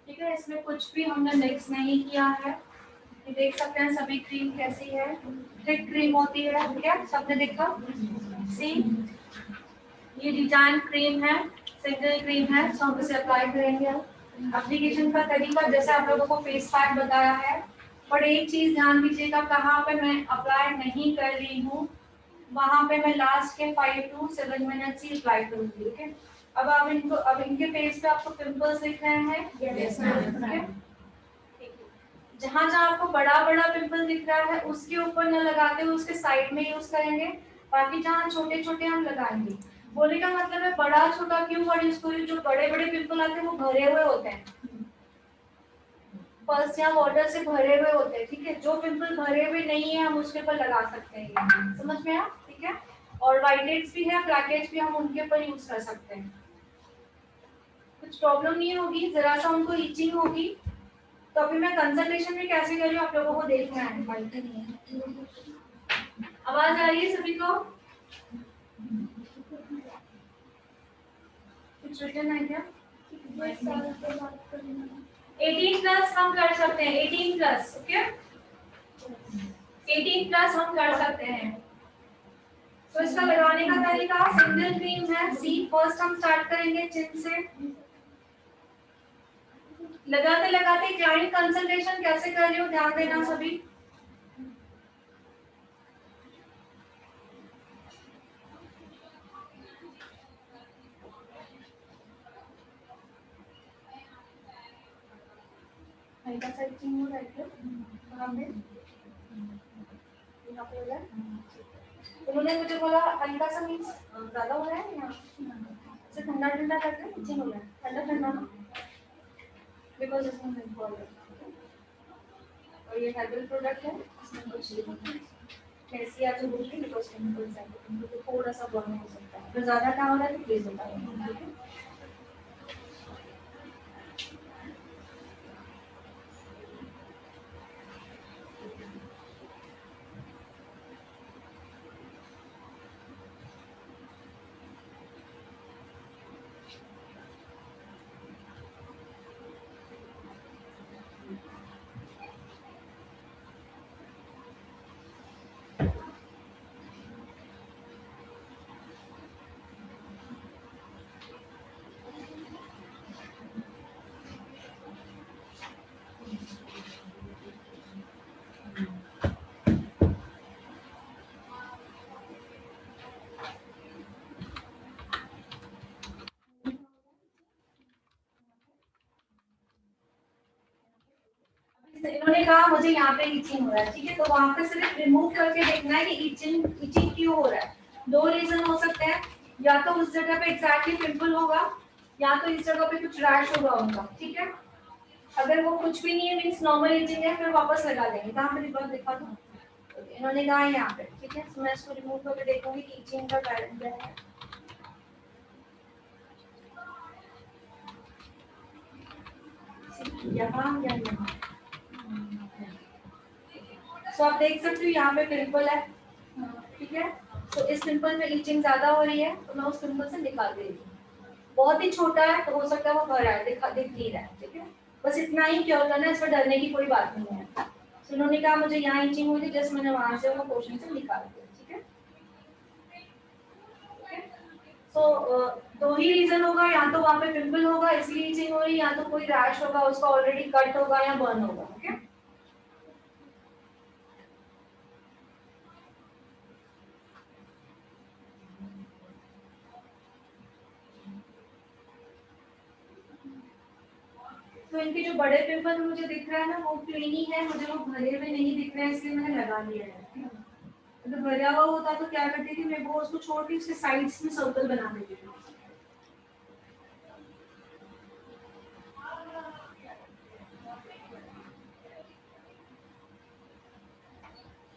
ठीक है, इसमें कुछ भी हमने मिक्स नहीं किया है। ये देख सकते हैं सभी क्रीम कैसी है, थिक क्रीम होती है। क्या सबने देखा? सी, ये डिजाइन क्रीम है, सिंगल क्रीम है, सो हम इसे अप्लाई करेंगे। एप्लीकेशन का तरीका जैसे आप लोगों को फेस पैक बताया है, पर एक चीज ध्यान दीजिएगा, कहाँ पे मैं अप्लाई नहीं कर रही हूँ वहां पे मैं लास्ट के 5 to 7 मिनट्स ही अप्लाई करूंगी। ओके, अब आप इनको, अब इनके फेस पे आपको पिंपल्स दिख रहे हैं? Yes ma'am. जहाँ जहाँ आपको बड़ा बड़ा पिंपल दिख रहा है उसके ऊपर न लगाते हुए उसके साइड में यूज करेंगे, बाकी जहाँ छोटे छोटे हम लगाएंगे। बोलने का मतलब है बड़ा छोटा क्यों वर्ड यूज करें, जो बड़े बड़े पिंपल आते हैं वो भरे हुए होते हैं, पल्स या वाटर से भरे हुए होते हैं। ठीक है, जो पिंपल भरे हुए नहीं है हम उसके ऊपर लगा सकते हैं। समझ में आया? ठीक है, और व्हाइटहेड्स भी है, ब्लैकहेड्स भी हम उनके ऊपर यूज कर सकते हैं, कुछ प्रॉब्लम नहीं होगी। जरा सा उनको इचिंग होगी, तो अभी मैं कंसल्टेशन में कैसे कर रही हूँ आप लोगों को देखना है। आवाज आ रही है सभी को? कुछ रिटर्न है क्या? 18+ हम कर सकते हैं, 18+। ओके, 18+ हम कर सकते हैं। तो इसका लगाने का तरीका सिंगल क्रीम है। सी, फर्स्ट हम स्टार्ट करेंगे चिन से, लगाते लगाते क्लाइंट कंसल्टेशन कैसे कर रही हो ध्यान देना सभी। हल्का सा इचिंग हो रहा है क्या? कहाँ पे? यहाँ पे हो रहा है? उन्होंने मुझे बोला हल्का सा मीन्स ज्यादा हो रहा है या से ठंडा ठंडा करके इचिंग हो रहा है? ठंडा ठंडा ना, बिकॉज इसमें पिंपल है और ये हेर्बल प्रोडक्ट है, इसमें कुछ कैसी आज होगी बिकॉज पिंपल्स है, तो थोड़ा सा बर्न हो सकता है। अगर ज्यादा ना हो रहा है तो प्लीज बताइए। इन्होंने कहा मुझे यहाँ पे इचिंग हो रहा है, ठीक है, तो वहां पे सिर्फ रिमूव करके देखना है कि इचिंग इचिंग क्यों हो रहा है। दो रीजन हो सकते हैं, या तो उस जगह पे एग्जैक्टली पिंपल होगा, या तो इस जगह पे कुछ रैश होगा उनका। ठीक है, अगर वो कुछ भी नहीं है मीन्स नॉर्मल इचिंग है, फिर वापस लगा देंगे। कहाँ पे रिपोर्ट देखा था? इन्होंने कहा यहाँ पे। ठीक है, तो मैं इसको रिमूव करके देखूंगी कि इचिंग का कारण क्या है। यहाँ या यहाँ, तो आप देख सकते हो यहाँ पे पिंपल है। ठीक है, तो इस पिंपल में इचिंग ज्यादा हो रही है, तो मैं उस पिंपल से निकाल दे रही हूँ। बहुत ही छोटा है तो हो सकता है वो भरा है, दिख नहीं रहा है। ठीक है, बस इतना ही क्योर करना है, इस पर डरने की कोई बात नहीं है। तो उन्होंने कहा मुझे यहाँ इचिंग हुई थी, जस्ट मैंने वहां से वो पोर्शन से निकाल दिया। ठीक है, तो दो ही रीजन होगा, या तो वहाँ पे पिंपल होगा इसलिए इचिंग हो रही है, या तो कोई रैश होगा, उसका ऑलरेडी कट होगा या बर्न होगा। ओके, तो इनके जो बड़े पिंपल मुझे दिख रहा है ना वो क्लीनी है, मुझे वो भरे हुए नहीं दिख रहे हैं, इसलिए मैंने लगा लिया है। अगर भरा हुआ होता तो क्या करती थी मैं, वो उसको छोड़ के उसके साइड्स में सर्कल बना देती थी।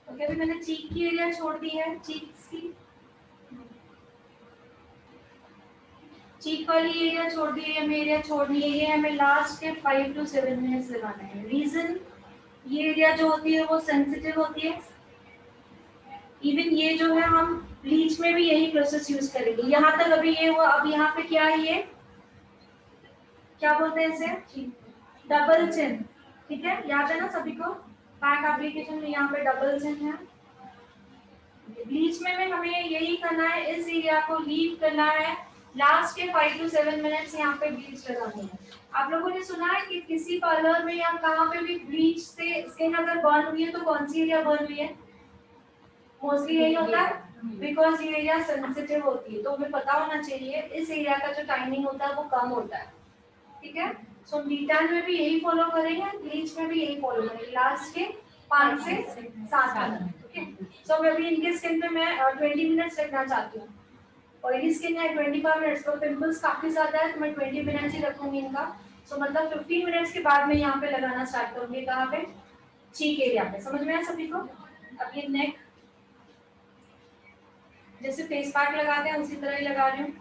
ओके, अभी मैंने चीक की एरिया छोड़ दी है, चीक वाली एरिया छोड़ दी है, हमें एरिया छोड़नी है, ये हमें लास्ट के 5 to 7 मिनट्स लगाना है। रीजन, ये एरिया जो होती है वो सेंसिटिव होती है। इवन ये जो है हम ब्लीच में भी यही प्रोसेस यूज करेंगे। यहाँ तक अभी ये हुआ, अब यहाँ पे क्या है, ये क्या बोलते हैं इसे, डबल चिन, ठीक है, याद है ना सभी को, पैक एप्लीकेशन में यहाँ पे डबल चिन है। ब्लीच में हमें यही करना है, इस एरिया को लीव करना है, लास्ट के 5 to 7 मिनट्स यहाँ पे ब्लीच लगानी है। आप लोगों ने सुना है कि किसी पार्लर में या कहाँ पे भी ब्लीच से स्किन अगर बर्न हुई है तो कौन सी एरिया बर्न हुई है, मोस्टली यही होता है, बिकॉज ये एरिया सेंसिटिव होती है। तो हमें पता होना चाहिए इस एरिया का जो टाइमिंग होता है वो कम होता है, ठीक है। सो डीटैन में भी यही फॉलो करेंगे, ब्लीच में भी यही फॉलो करेंगे, लास्ट के 5 से 7 मिनट, ठीक है। सो अभी इनके स्किन पे मैं 20 मिनट्स रखना चाहती हूँ, ऑयली स्किन है 25 मिनट्स, तो पिंपल्स काफी ज्यादा है तो मैं 20 मिनट्स ही रखूंगी इनका। सो मतलब 15 मिनट्स के बाद मैं यहाँ पे लगाना स्टार्ट करूंगी, कहाँ पे, चीक एरिया पे। समझ में आया सभी को? अब ये नेक, जैसे फेस पैक लगाते हैं उसी तरह ही लगा रही हूँ।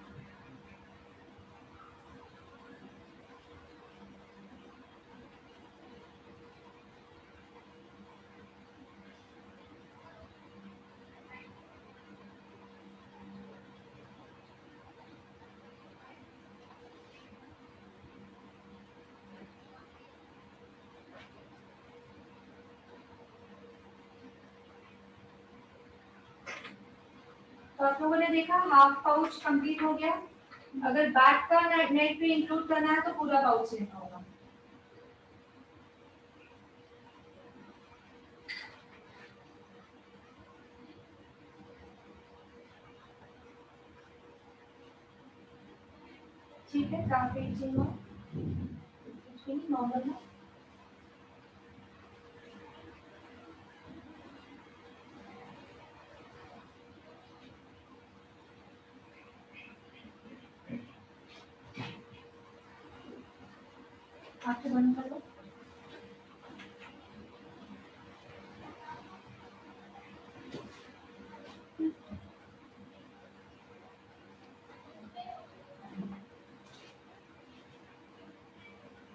तो आप लोगों ने देखा हाफ पाउच कंप्लीट हो गया। अगर बैक का नेक भी इंक्लूड करना है तो पूरा पाउच लेना होगा। ठीक है, काफी नॉर्मल है। आंखें बंद कर लो।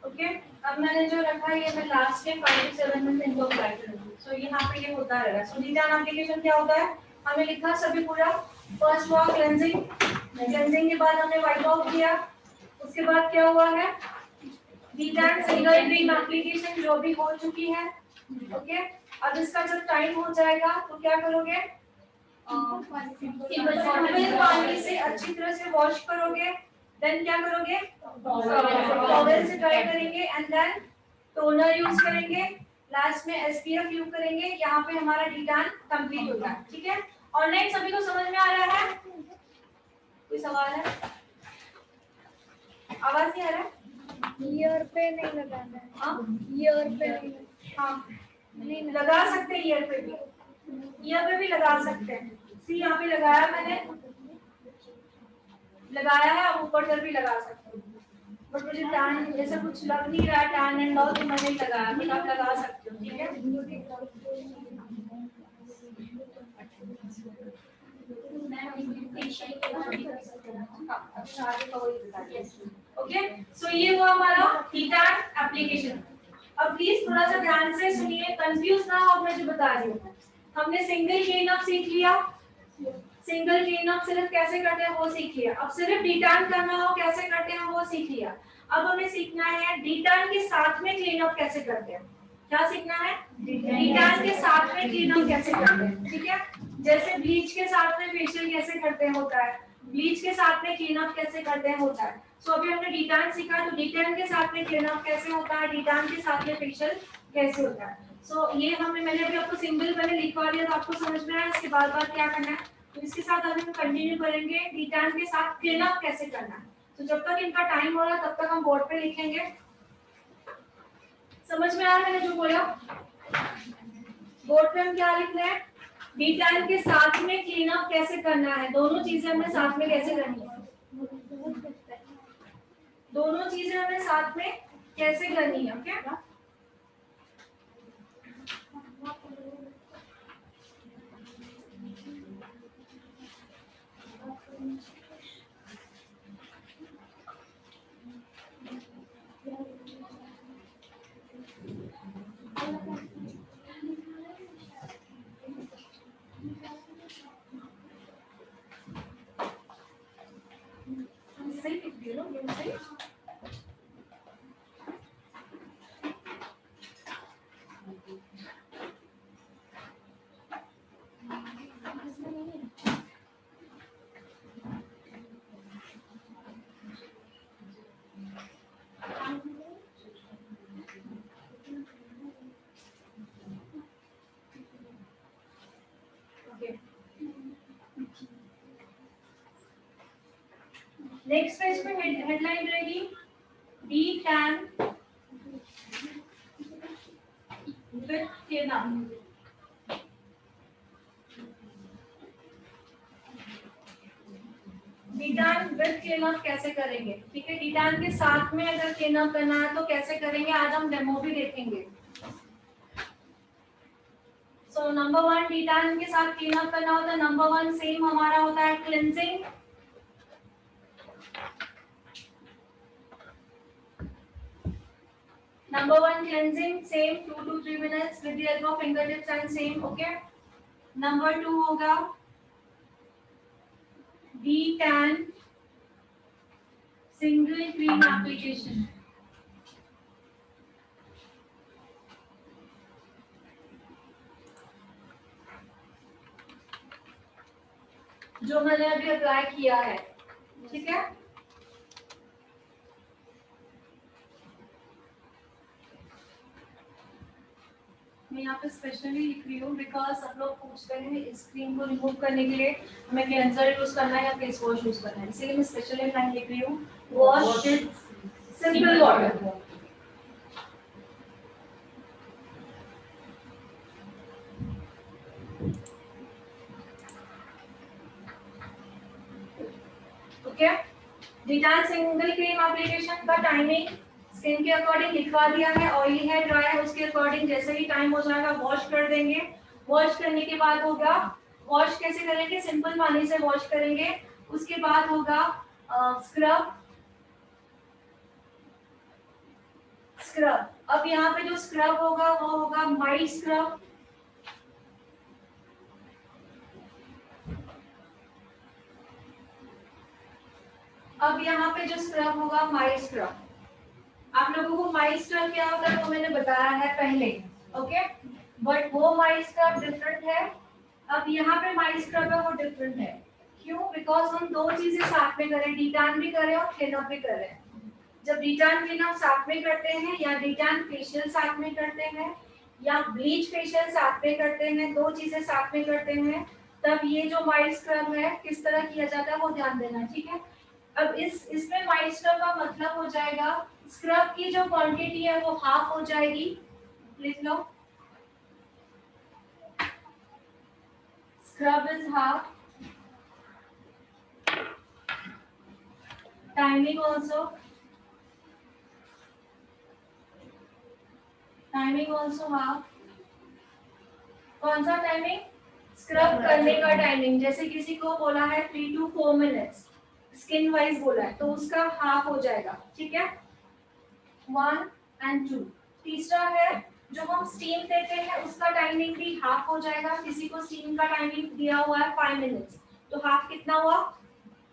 ओके, अब मैंने जो रखा है ये मैं लास्ट के 5 to 7 मिनट इनको अप्लाई करूंगी। सो यहाँ पे ये होता रहेगा। सो डीटैन एप्लीकेशन क्या होता है, हमें लिखा सभी पूरा, फर्स्ट हुआ क्लेंजिंग, क्लेंजिंग के बाद हमने वाइप ऑफ किया, उसके बाद क्या हुआ है, डीटैन सिंगल क्रीम एप्लीकेशन जो भी हो चुकी है। ओके, अब इसका जब टाइम हो जाएगा तो क्या करोगे, सिंपल पानी से अच्छी तरह से वॉश करोगे, देन क्या करोगे, टॉवेल से ड्राई करेंगे, एंड देन टोनर यूज करेंगे, लास्ट में एसपीएफ यूज करेंगे। यहाँ पे हमारा डीटैन कंप्लीट होता है, ठीक है। और नेक्स्ट सभी को समझ में आ रहा है? कोई सवाल है? आवाज नहीं आ रहा है? ईयर पे नहीं लगाना है। हाँ, ईयर पे नहीं, हाँ नहीं लगा सकते हैं, ईयर पे भी, ईयर पे भी लगा सकते हैं। सी यहाँ पे लगाया मैंने, लगाया है, अब ऊपर से भी लगा सकते हो। बट मुझे टैन जैसा कुछ लग नहीं रहा है, टैन एंड ऑल, तो मैंने नहीं लगाया, बट आप लगा सकते हो, ठीक है। ओके, सो ये हुआ हमारा डीटैन एप्लीकेशन। अब प्लीज थोड़ा सा ध्यान से सुनिए, कंफ्यूज ना हो, मैं जो बता रही हूँ। हमने सिंगल क्लीन अप सीख लिया, सिंगल क्लीन अप सिर्फ कैसे करते हैं वो सीख लिया। अब सिर्फ डीटैन करना हो कैसे करते हैं वो सीख लिया। अब हमें सीखना है डीटैन के साथ में क्लीन अप कैसे करते हैं। क्या सीखना है? डीटैन के साथ में क्लीन अप कैसे करते हैं, ठीक है। जैसे ब्लीच के साथ में फेशियल कैसे करते हैं होता है, ब्लीच के साथ में क्लीन अप कैसे करते हैं होता है। सो अभी हमने डीटैन सीखा, तो डीटैन के साथ में क्लीन अप कैसे होता है, डीटैन के साथ में फेशियल कैसे होता है। सो ये मैंने अभी आपको सिंगल पहले लिखवा दिया तो आपको समझ में आया। इसके बाद क्या करना है, तो इसके साथ अभी हम कंटिन्यू करेंगे डीटैन के साथ क्लीन अप कैसे करना है। तो जब तक इनका टाइम हो रहा है तब तक हम बोर्ड पे लिखेंगे। समझ में आ रहा है जो बोला? बोर्ड पे हम क्या लिख रहे हैं? बीटान के साथ में क्लीन अप कैसे करना है, दोनों चीजें हमें साथ में कैसे करनी है, दोनों चीजें हमें साथ में कैसे करनी है। ओके सही लिख दिए ना, ये सही। नेक्स्ट पेज पे हेडलाइन रहेगी detan with cleanup. Detan with cleanup कैसे करेंगे, ठीक है। डीटान के साथ में अगर क्लीनअप करना है तो कैसे करेंगे, आज हम डेमो भी देखेंगे। सो नंबर 1 डीटान के साथ क्लीनअप करना होता है। नंबर 1 सेम हमारा होता है cleansing. Number 1 cleansing, same 2 to 3 minutes with the help of fingertips and same, okay. Number 2 होगा D10 single cream application. जो मैंने अभी अप्लाई किया है, ठीक है। मैं यहाँ पे स्पेशली लिख रही हूँ बिकॉज सब लोग पूछ रहे हैं इस क्रीम को रिमूव करने के लिए हमें क्लेंजर यूज करना है या फेस वॉश यूज करना है, इसीलिए मैं स्पेशली लाइन लिख रही हूँ wash with simple water. Okay, detan single cream application का टाइमिंग स्किन के अकॉर्डिंग लिखवा दिया है। ऑयली है, ड्राई है, उसके अकॉर्डिंग जैसे ही टाइम हो जाएगा वॉश कर देंगे। वॉश करने के बाद होगा, वॉश कैसे करेंगे, सिंपल पानी से वॉश करेंगे। उसके बाद होगा स्क्रब। स्क्रब, अब यहाँ पे जो स्क्रब होगा वो होगा माइल्ड स्क्रब। अब यहाँ पे जो स्क्रब होगा माइल्ड स्क्रब। आप लोगों को माइल्ड स्क्रब क्या होता है वो मैंने बताया है पहले, ओके, बट वो माइल्ड स्क्रब डिफरेंट है। अब यहाँ पे माइल्ड स्क्रब है वो डिफरेंट है। क्यों? बिकॉज हम दो चीजें साथ में करें, डीटान भी करें और क्लीनअप भी करें। जब डीटान क्लीनअप साथ में करते हैं या डीटान फेशियल साथ में करते हैं या ब्लीच फेशियल साथ में करते हैं, दो चीजें साथ में करते हैं, तब ये जो माइल्ड स्क्रब है किस तरह किया जाता है वो ध्यान देना, ठीक है। अब इसमें माइल्ड स्क्रब का मतलब हो जाएगा स्क्रब की जो क्वांटिटी है वो हाफ हो जाएगी, लिख लो, scrub is half. Timing also, timing also half. कौन सा टाइमिंग? स्क्रब करने का टाइमिंग। जैसे किसी को बोला है 3 to 4 मिनट्स स्किन वाइज बोला है तो उसका हाफ हो जाएगा, ठीक है। 1 and 2। तीसरा है जो हम स्टीम देते हैं उसका टाइमिंग भी हाफ हो जाएगा। किसी को स्टीम का टाइमिंग दिया हुआ है 5 मिनट्स तो हाफ कितना हुआ?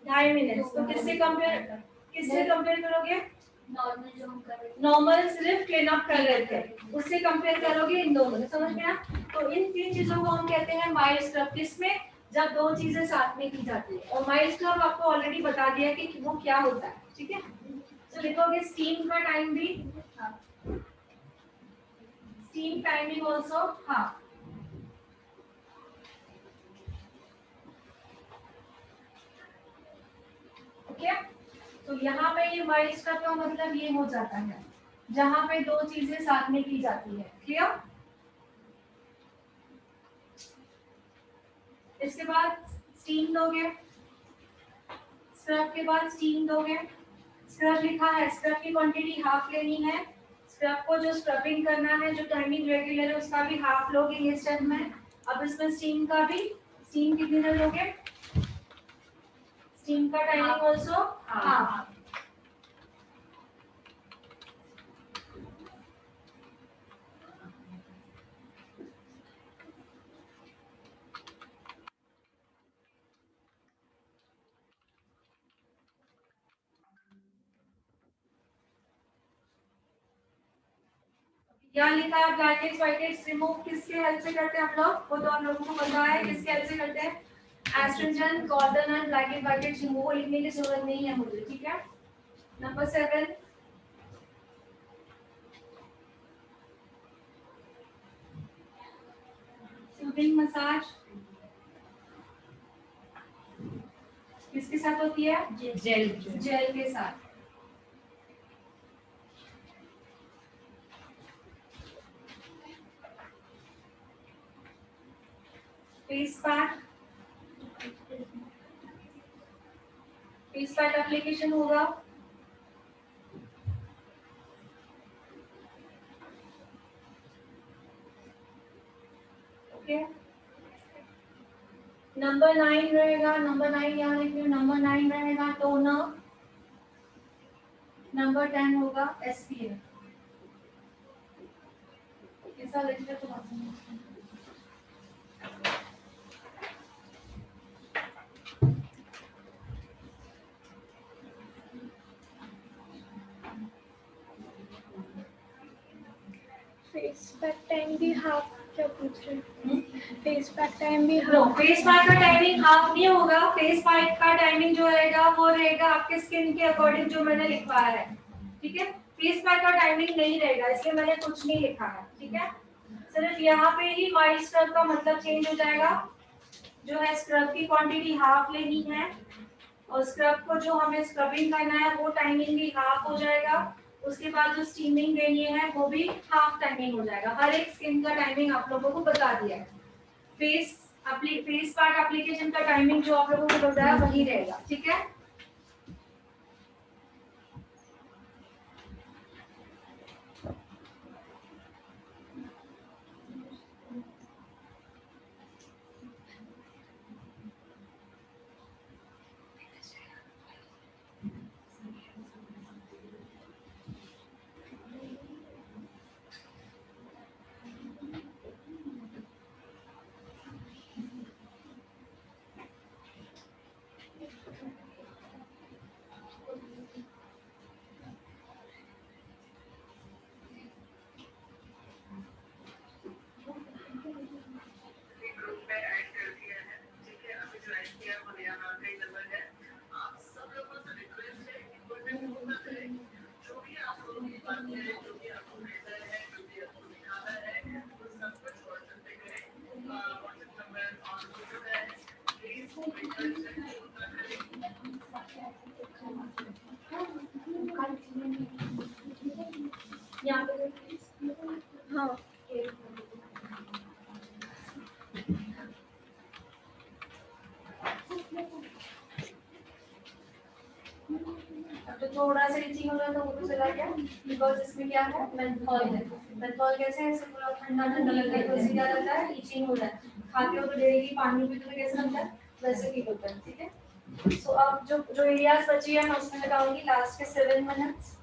2.5 मिनट्स। तो किससे कंपेयर करोगे? नॉर्मल जो हम कर रहे थे, नॉर्मल सिर्फ क्लीन अप कर रहे थे, उससे कंपेयर करोगे इन दोनों में, समझ गया? तो इन तीन चीजों को हम कहते हैं माइल्ड स्क्रब, किसमें? जब दो चीजें साथ में की जाती है। और माइल्ड स्क्रब आपको ऑलरेडी बता दिया कि वो क्या होता है, ठीक है। तो लिखोगे स्टीम का टाइम भी, steam timing also half. Okay, तो यहाँ पे ये माइल्ड स्क्रब का मतलब ये हो जाता है। जहां पे दो चीजें साथ में की जाती है। क्लियर? इसके बाद स्टीम दोगे, स्क्रब के बाद स्टीम दोगे। स्क्रब लिखा है, स्क्रब की क्वांटिटी हाफ लेनी है। स्क्रब को जो स्क्रबिंग करना है, जो टाइमिंग रेगुलर है, उसका भी हाफ लोगे ये स्टेप में। अब इसमें स्टीम का भी, स्टीम कितनी देर लोगे? स्टीम का टाइमिंग ऑल्सो हाफ। यहाँ लिखा है black heads white heads remove किसके हेल्प से करते हैं हम लोग? वो तो हम लोगों को पता है किसके हेल्प से करते हैं। Astringent, Gordon and black head white heads remove लिखने की जरूरत नहीं है मुझे, ठीक है। नंबर 7 सूदिंग मसाज किसके साथ होती है? जेल के साथ। Face pack, face pack application होगा। ओके, नंबर 9 रहेगा, नंबर 9 यहाँ लिख लो, नंबर 9 रहेगा टोनर। नंबर 10 होगा एसपीएफ। कैसा लिख रहे हो तुम? फेस पैक टाइम भी हाफ क्या पूछ रहे हैं? फेस पैक टाइम भी नो, हाफ। फेस पैक का टाइमिंग हाफ नहीं होगा। फेस पैक का टाइमिंग जो रहेगा वो रहेगा आपके स्किन के अकॉर्डिंग, जो मैंने लिखवाया है, ठीक है। फेस पैक का टाइमिंग नहीं रहेगा, इसलिए मैंने कुछ नहीं लिखा है, ठीक है। सिर्फ यहाँ पे ही माइल्ड स्क्रब का मतलब चेंज हो जाएगा। जो है स्क्रब की क्वांटिटी हाफ लेनी है, और स्क्रब को जो हमें स्क्रबिंग करना है वो टाइमिंग भी हाफ हो जाएगा। उसके बाद जो स्टीमिंग देनी है वो भी हाफ टाइमिंग हो जाएगा। हर एक स्किन का टाइमिंग आप लोगों को बता दिया है। फेस पैक एप्लीकेशन का टाइमिंग जो आप लोगों को बताया वही रहेगा, ठीक है। यहाँ पे हाँ अब तो थोड़ा सा इचिंग हो रहा था वो तो चला गया, बिकॉज इसमें क्या है, मेंथॉल है। मेंथॉल कैसे है, ऐसे पूरा ठंडा ठंडा लगता है तो इससे क्या रहता है, इचिंग हो रहा है। खाते हो तो डेली पानी पीते हुए कैसा लगता है, वैसे फील होता है, ठीक है। सो अब जो जो एरियाज बची है मैं उसमें लगाऊंगी लास्ट के 7 मिनट्स।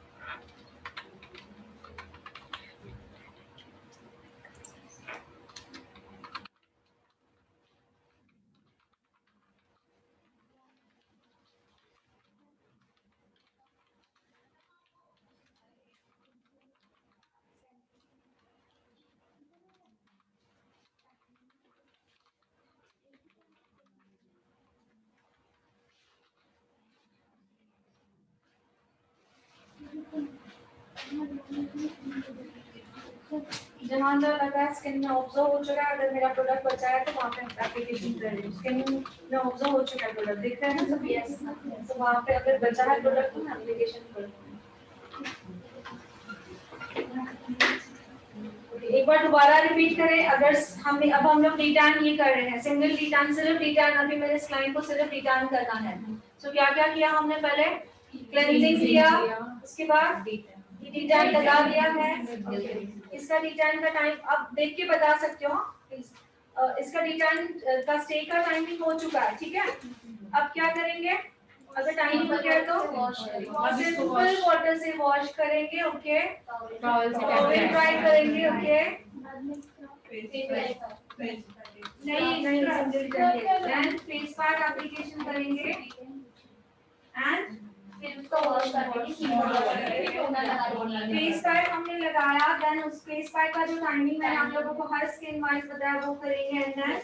जहाँ जहाँ लगा है स्किन में ऑब्जर्व हो चुका है, अगर मेरा प्रोडक्ट बचा है तो वहाँ पे एप्लीकेशन कर रही हूँ। स्किन में ऑब्जर्व हो चुका है प्रोडक्ट, दिख रहा है ना सब? यस। तो वहाँ पे अगर बचा है प्रोडक्ट तो मैं एप्लीकेशन कर रही हूँ। एक बार दोबारा रिपीट करें। अगर हमने अब हम लोग डिटान ये कर रहे हैं, सिंगल डिटान, सिर्फ डिटान, अभी मेरे इस क्लाइंट को सिर्फ डिटान करना है। तो क्या क्या किया हमने? पहले क्लेंजिंग किया, उसके बाद डिटान लगा दिया है। इसका डिटान का टाइम अब देख के बता सकते हो प्लीज। इसका डिटान का स्टे का टाइमिंग हो चुका है, ठीक है। अब क्या करेंगे? अगर टाइमिंग हो गया तो सिंपल वाटर से वॉश करेंगे, ओके। टॉवल ड्राई करेंगे, ओके। नहीं सिंगल करेंगे, देन फेस पैक एप्लीकेशन करेंगे एंड फिर उसको वॉश करेंगे। फेस पैक हमने लगाया, देन उस फेस पैक का जो टाइमिंग मैंने आप लोगों को हर स्किन वाइज बताया वो करेंगे एंड देन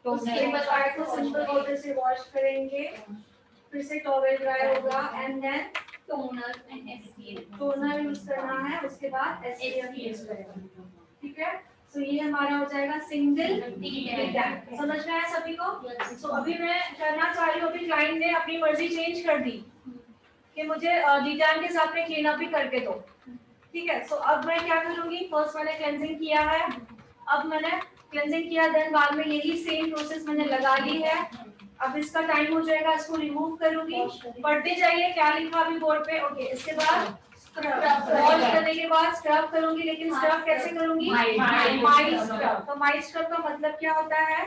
फेस पैक को सिंपल वाटर से वॉश करेंगे, फिर से टॉवल ड्राई होगा and then toner and SPF, toner use करना है, उसके बाद एसपीएफ यूज करेंगे, ठीक है। तो ये हमारा हो जाएगा सिंगल डिटान। समझ में आया सभी को? तो अभी मैं करना चाह रही हूँ, अभी क्लाइंट ने अपनी मर्जी चेंज कर दी कि मुझे डिटान के साथ में क्लीन अप भी करके दो, ठीक है। सो अब मैं क्या करूंगी? फर्स्ट मैंने क्लेंजिंग किया है, अब मैंने क्लेंजिंग किया, देन बाद में यही सेम प्रोसेस मैंने लगा ली है। अब इसका टाइम हो जाएगा, इसको रिमूव करूंगी। पढ़ते जाइए क्या लिखा अभी बोर्ड पे, ओके। इसके बाद वॉश करने के बाद स्क्रब करूंगी, लेकिन स्क्रब कैसे करूंगी? Mild scrub. तो माइल्ड स्क्रब का मतलब क्या होता है?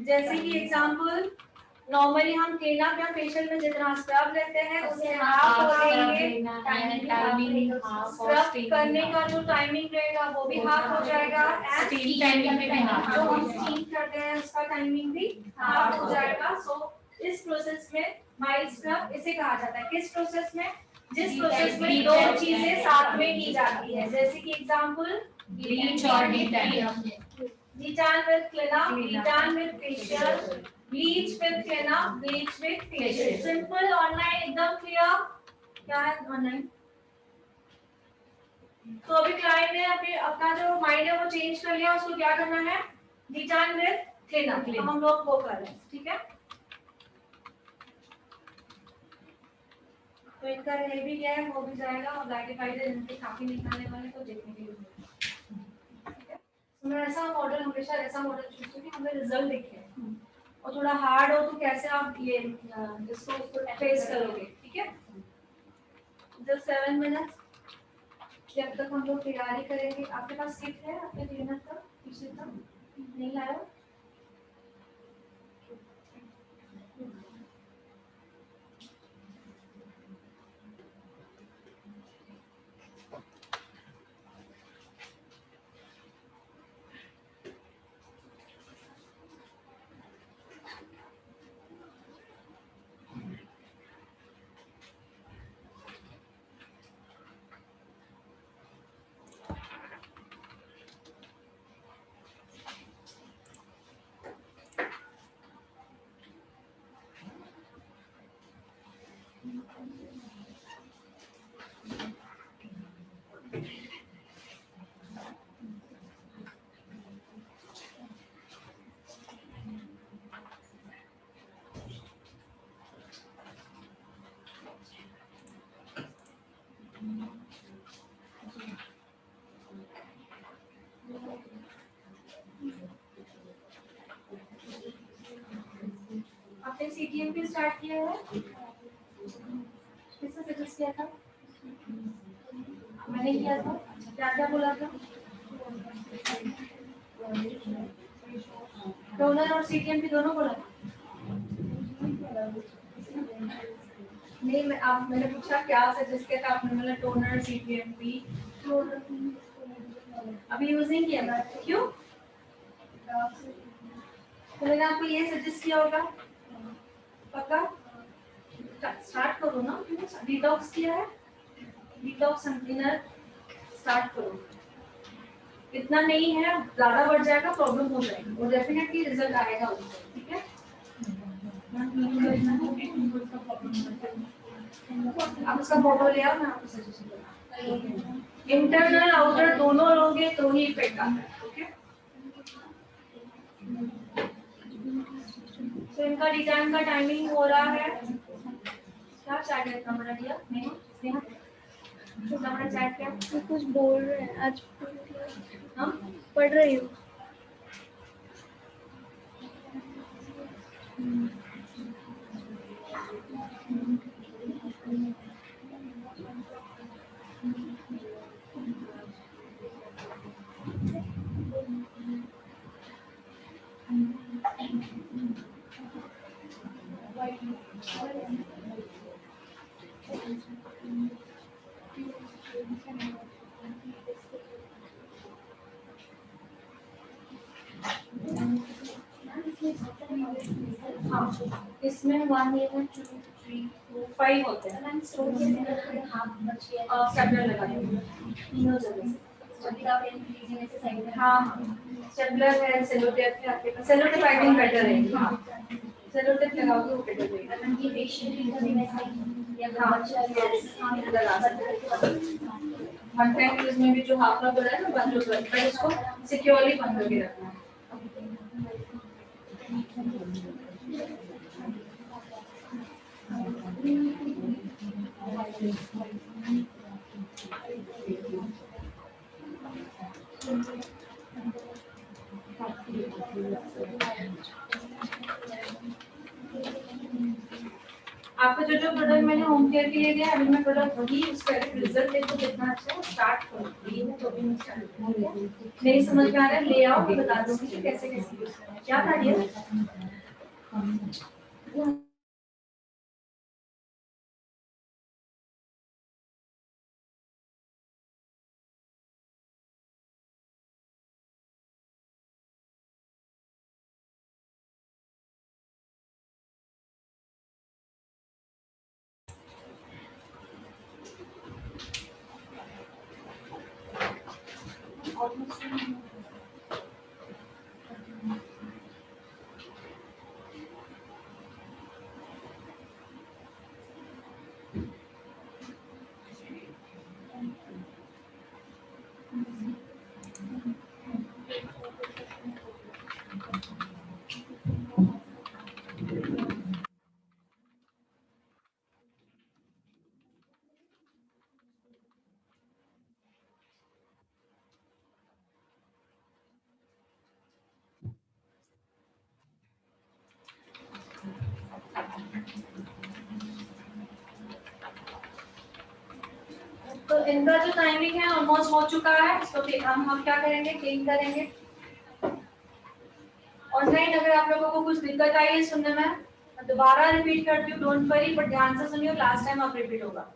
जैसे कि एग्जांपल, नॉर्मली हम क्लीन अप या फेशियल में जितना स्क्रब लेते हैं उससे हाफ हो जाएंगे। स्क्रब करने का जो टाइमिंग रहेगा वो भी हाफ हो जाएगा, स्टीम टाइमिंग में भी हाफ जो हम स्टीम करते हैं उसका टाइमिंग भी हाफ हो जाएगा। सो इस प्रोसेस में माइल्ड स्क्रब इसे कहा जाता है। किस प्रोसेस में? जिस प्रोसेस में दो चीजें साथ में की जाती है, जैसे कि एग्जांपल ब्लीच और detan. Detan with cleanup, detan with facial, bleach with cleanup, bleach with facial. Simple, online एकदम क्लियर। क्या है ऑनलाइन? तो अभी क्लाइंट ने अभी अपना जो माइंड है वो चेंज कर लिया, उसको क्या करना है? डिटान विद क्लीनअप, हम लोग वो कर रहे हैं, ठीक है। तो इनका रह भी गया है, हो भी जाएगा, और ब्लैकिफाइड इनके काफी निकालने वाले तो देखने के लिए, ठीक है। तो मैं ऐसा मॉडल, हमेशा ऐसा मॉडल चूज करूंगी हमें रिजल्ट दिखे, और थोड़ा हार्ड हो तो कैसे आप ये इसको फेस करोगे, ठीक है। जस्ट 7 मिनट्स जब तक हम लोग तैयारी करेंगे। आपके पास किट है आपके क्लीनर का? पीछे का नहीं लाया? आपने सीटीएम भी स्टार्ट किया है? किसने सजेस्ट किया था? मैंने किया था। क्या क्या बोला था? टोनर और सीटीएम भी दोनों बोला था? नहीं, मैंने पूछा क्या सजेस्ट किया था आपने? बोला टोनर, सीटीएम भी। अभी यूज नहीं किया था, क्यों? तो मैंने आपको ये सजेस्ट किया होगा पक्का। स्टार्ट करो ना, डिटॉक्स किया है, डिटॉक्स क्लीनर स्टार्ट करो। इतना नहीं है, ज्यादा बढ़ जाएगा प्रॉब्लम हो जाएगी, और डेफिनेटली रिजल्ट आएगा उससे, ठीक है। आप उसका फोटो ले आओ, मैं आपको सजेशन दूंगा। इंटरनल आउटर दोनों लोगे तो ही इफेक्ट आता है, ओके। तो इनका डिजाइन का टाइमिंग हो रहा है, क्या चैट है इतना बड़ा दिया? नहीं स्नेहा, इतना बड़ा चैट क्या? वो कुछ बोल रहे हैं आज हाँ पढ़ रही हूँ। हाँ, इसमें 1 2 3 4 5 होते हैं। स्टेपलर लगा देंगे तीनों जगह से। हाँ स्टेपलर है, सेलो टेप है आपके पास। Cello tape I think better रहेगी। हाँ सेलो टेप लगाओगे वो बेटर रहेगा। हाँ लगा सकते हैं। वन टाइम यूज में भी जो हाफ रब है ना बंद हो जाता है, उसको सिक्योरली बंद करके रखना है। आपको जो जो प्रोडक्ट मैंने होम केयर के लिए दिया अभी मैं प्रोडक्ट वही यूज कर रही हूँ। रिजल्ट देखो कितना अच्छा है। स्टार्ट करो ये तो भी स्टार्ट करो। नहीं समझ में आ रहा है ले आओ, मैं बता दूंगी कि कैसे कैसे यूज करना है। क्या था ये? तो इनका जो टाइमिंग है ऑलमोस्ट हो चुका है। तो हम क्या करेंगे, क्लीन करेंगे। और नहीं अगर आप लोगों को कुछ दिक्कत आई है सुनने में, मैं दोबारा रिपीट करती हूँ, डोंट वरी, बट ध्यान से सुनियो, लास्ट टाइम आप रिपीट होगा।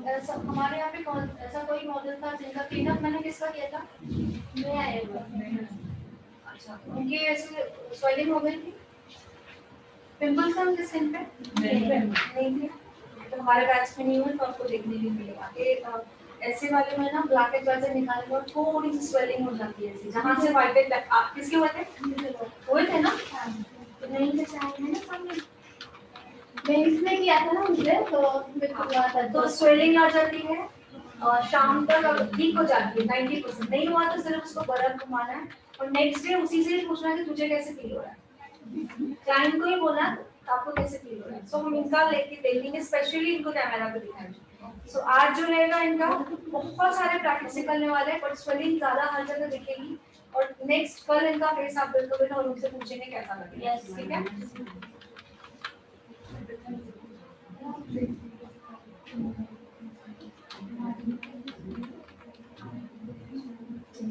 ऐसा हमारे यहाँ पे ऐसा कोई मॉडल था जिनका क्लीनअप मैंने किसका किया था? मैं आया। अच्छा उनकी ऐसे स्वेलिंग हो गई थी, पिंपल्स था उनके स्किन पे? नहीं थे। तो हमारे बैच में नहीं हुए तो आपको देखने नहीं मिलेगा कि ऐसे वाले में ना ब्लैक एज वैसे निकालने और थोड़ी सी स्वेलिंग हो जाती है ऐसी, जहाँ से व्हाइट एज आप किसके हुए थे ना? तो नहीं तो चाहिए ना सामने मैंने इसमें किया था ना मुझे तो मेरे को हुआ था। तो स्वेलिंग आ जाती है और शाम तक ठीक हो जाती है 90%। नहीं हुआ तो सिर्फ उसको बर्फ घुमाना है और नेक्स्ट डे उसी से ही पूछना है कि तुझे कैसे फील हो रहा है। क्लाइंट को ही बोलना आपको कैसे फील हो रहा है। सो हम इनका लेके देखेंगे, स्पेशली इनको कैमरा पे दिखाएंगे। सो आज जो रहेगा इनका बहुत सारे प्रैक्टिस निकलने वाले हैं, बट स्वेलिंग ज्यादा हर जगह दिखेगी। और नेक्स्ट कल इनका फेस आप बिल्कुल और उनसे पूछेंगे कैसा लगेगा। ठीक है।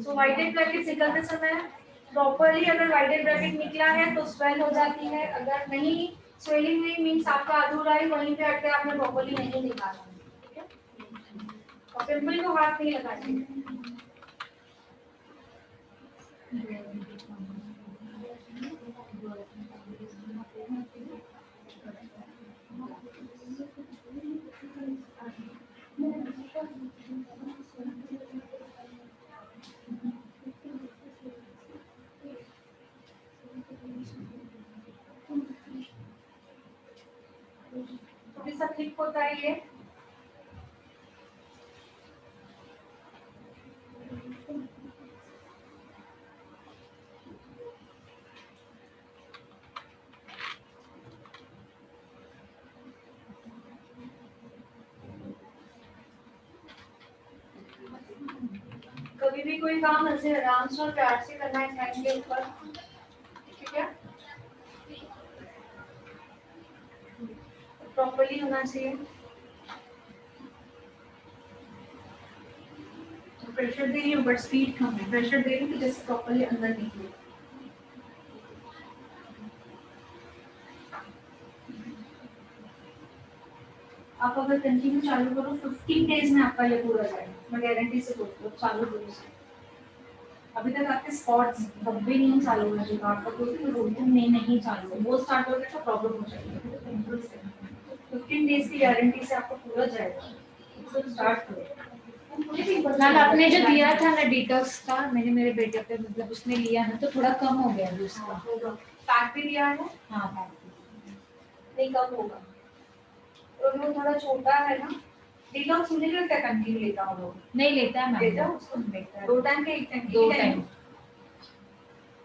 सो वाइटेड ब्रैकेट निकलते समय प्रॉपर्ली अगर वाइटेड ब्रैकेट निकला है तो स्वेल हो जाती है, अगर नहीं स्वेलिंग नहीं मीन्स आपका अधूरा ही वहीं पे अटके आपने प्रॉपर्ली नहीं निकाला। ठीक है, और पिंपल को हाथ नहीं लगाते। होता है ये? कभी भी कोई काम ऐसे आराम से और प्यार से करना है टाइम के ऊपर, ठीक है? प्रॉपर्ली होना चाहिए। प्रेशर दे रही हूँ बट स्पीड कम है, प्रेशर दे रही हूँ कि जैसे प्रॉपर्ली अंदर निकले। आप अगर कंटिन्यू चालू करो 15 डेज में आपका ये पूरा जाएगा, मैं गारंटी से बोलती हूँ। चालू करो से अभी तक आपके स्पॉट्स कब भी नहीं चालू हो जाएगा, आपका कोई भी रूटीन नहीं चालू है, वो स्टार्ट हो गया तो प्रॉब्लम हो जाएगी। 15 डेज की गारंटी से आपको पूरा जाएगा, तो स्टार्ट करो। मैम आपने जो दिया था ना डिटॉक्स का, मैंने मेरे बेटे पे मतलब उसने लिया है तो थोड़ा कम हो गया है उसका। पैक भी दिया है? हाँ नहीं कम होगा, और वो थोड़ा छोटा है ना। डिटॉक्स मुझे लगता है कंटिन्यू लेता हूँ लोग, नहीं लेता है लेता मैम, है उसको लेता है 2 टाइम के 1 टाइम दो टाइम।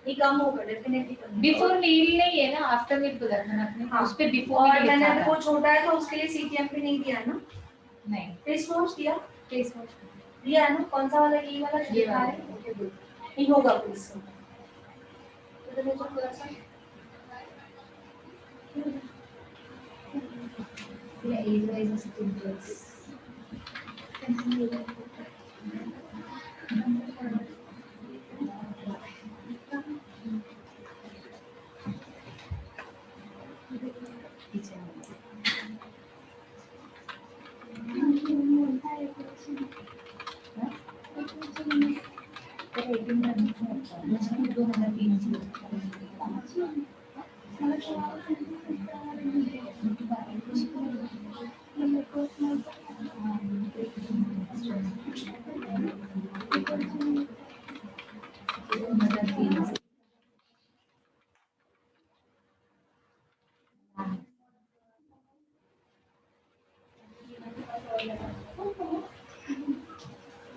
ये कम होगा डेफिनेटली कम। बिफोर मील नहीं है ना, आफ्टर मील बोला था ना आपने, हाँ। उस पे बिफोर और मील मैंने लिखा अगर वो था। छोटा है तो उसके लिए सीटीएमपी नहीं दिया है ना, नहीं फेस वॉश दिया, फेस वॉश दिया है ना, कौन सा वाला, ये वाला ये दिखा वाला। रहे हैं? ओके गुड, नहीं होगा प्लीज। तो मुझे थोड़ा सा ये एज वाइज सिम्टम्स।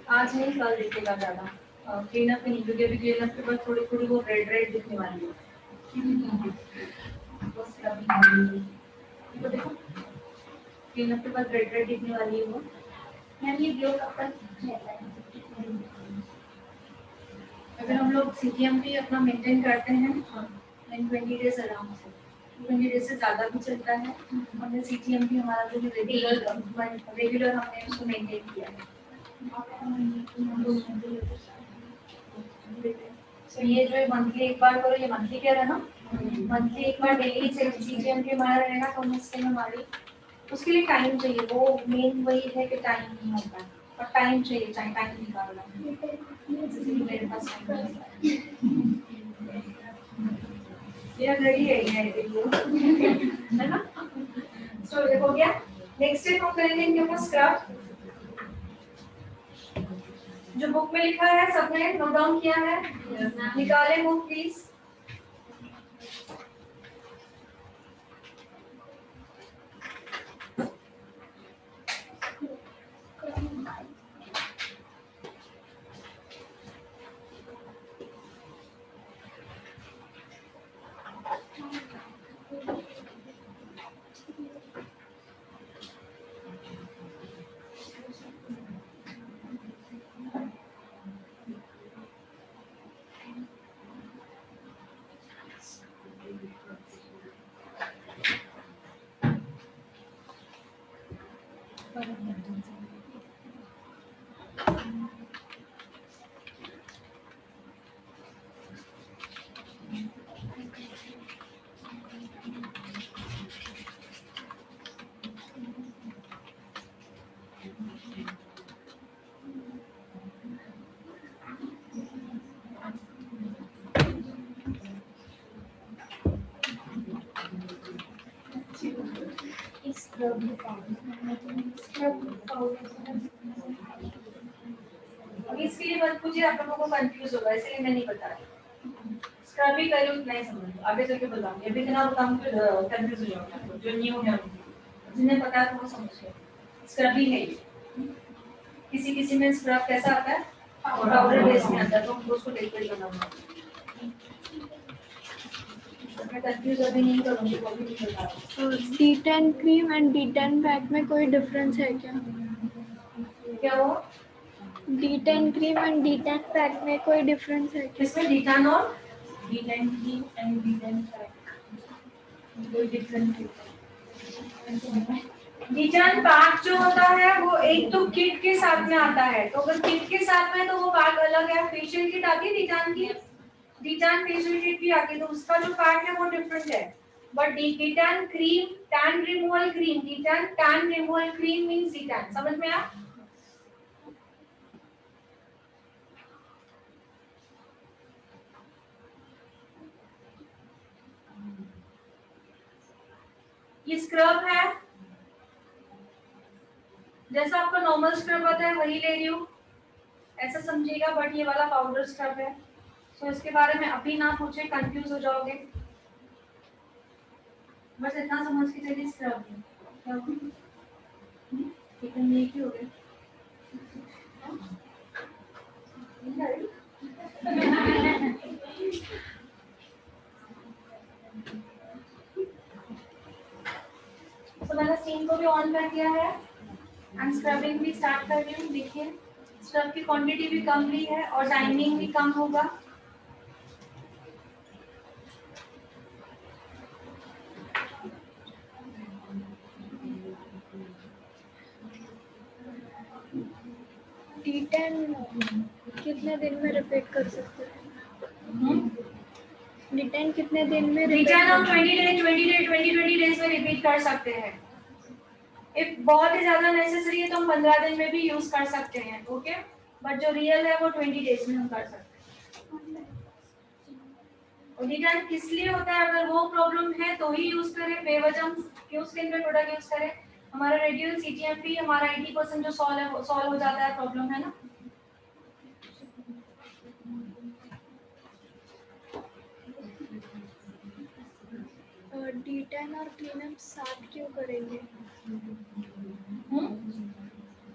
आज नहीं कल दिखेगा ज्यादा, क्लीनअप नहीं, क्योंकि अभी क्लीनअप के बाद थोड़ी थोड़ी वो रेड रेड दिखने वाली है। बस तो देखो क्लीनअप के बाद रेड रेड दिखने वाली है वो। मैम ये ग्लो कब तक रहता है? अगर हम लोग सीटीएमपी अपना मेंटेन करते हैं 20 डेज आराम से, 20 डेज से ज़्यादा भी चलता है। हमने सीटीएमपी हमारा जो रेगुलर हमने उसको मेंटेन किया है। तो ये जो मंथली एक बार करो, ये मंथली क्या रहा ना, मंथली एक बार डेली सीटीएमपी हमारा रहेगा तो उसके में हमारी उसके लिए टाइम चाहिए, वो मेन वही है कि टाइम नहीं होता है, और टाइम चाहिए, टाइम निकालना मेरे पास ये रेडी है है ना। तो हो गया। नेक्स्ट स्टेप हम करेंगे इनके ऊपर स्क्रब, जो बुक में लिखा है सबने नोट डाउन किया है, निकालें बुक प्लीज। अभी इसके लिए मत पूछिए, आप लोगों को कंफ्यूज होगा इसलिए मैं नहीं बता रही। स्क्रब ही करिए उतना ही समझ लो, आगे चल के बताऊंगी, अभी इतना बताऊंगी तो कंफ्यूज हो जाओगे जो न्यू है। जिन्हें पता है तो वो समझ गए। स्क्रब ही है ये। किसी किसी में स्क्रब कैसा आता है, पाउडर बेस में आता है, तो हमको उसको लेकर ही बनाना। मैं कंफ्यूज अभी नहीं करूँगी, वो भी नहीं बता रहा। तो D10 cream and D10 pack में कोई डिफरेंस है क्या? क्या वो D10 cream and D10 pack में कोई डिफरेंस है क्या? इसमें डीटान और D10 की एंड D10 पैक कोई डिफरेंस नहीं। डीटान पैक जो होता है वो एक तो किट के साथ में आता है, तो अगर किट के साथ में तो वो पैक अलग है। फेशियल किट आती है डीटान की, डीटान फेशियल किट भी आती है, तो उसका जो पैक है वो डिफरेंट है। But detan cream, tan removal cream, detan tan removal cream means detan, समझ में आया? ये स्क्रब है, जैसा आपका नॉर्मल स्क्रब होता है वही ले रही हूँ, ऐसा समझिएगा। बट ये वाला पाउडर स्क्रब है, तो इसके बारे में अभी ना पूछे, कंफ्यूज हो जाओगे। बस इतना समझ के चलिए स्क्रब है क्या हुआ? लेकिन ये क्यों हो गया? तो मैंने स्टीम को भी ऑन कर दिया है एंड स्क्रबिंग भी स्टार्ट कर रही हूँ। देखिए स्क्रब की क्वांटिटी भी कम ली है और टाइमिंग भी कम होगा। D10 कितने दिन में रिपीट कर सकते हैं? D10 कितने दिन में रिटर्न हम 20 डेज में रिपीट कर सकते हैं। इफ बहुत ही ज्यादा नेसेसरी है तो हम 15 दिन में भी यूज कर सकते हैं, ओके। बट जो रियल है वो 20 डेज में हम कर सकते हैं। और रिटर्न किस लिए होता है? अगर वो प्रॉब्लम है तो ही यूज करें, बेवजह क्यों स्किन पे प्रोडक्ट यूज करें? हमारा रेडियल सीटीएमपी हमारा 80% जो सॉल्व हो जाता है प्रॉब्लम, है ना। D10 और क्लीनअप साथ क्यों करेंगे?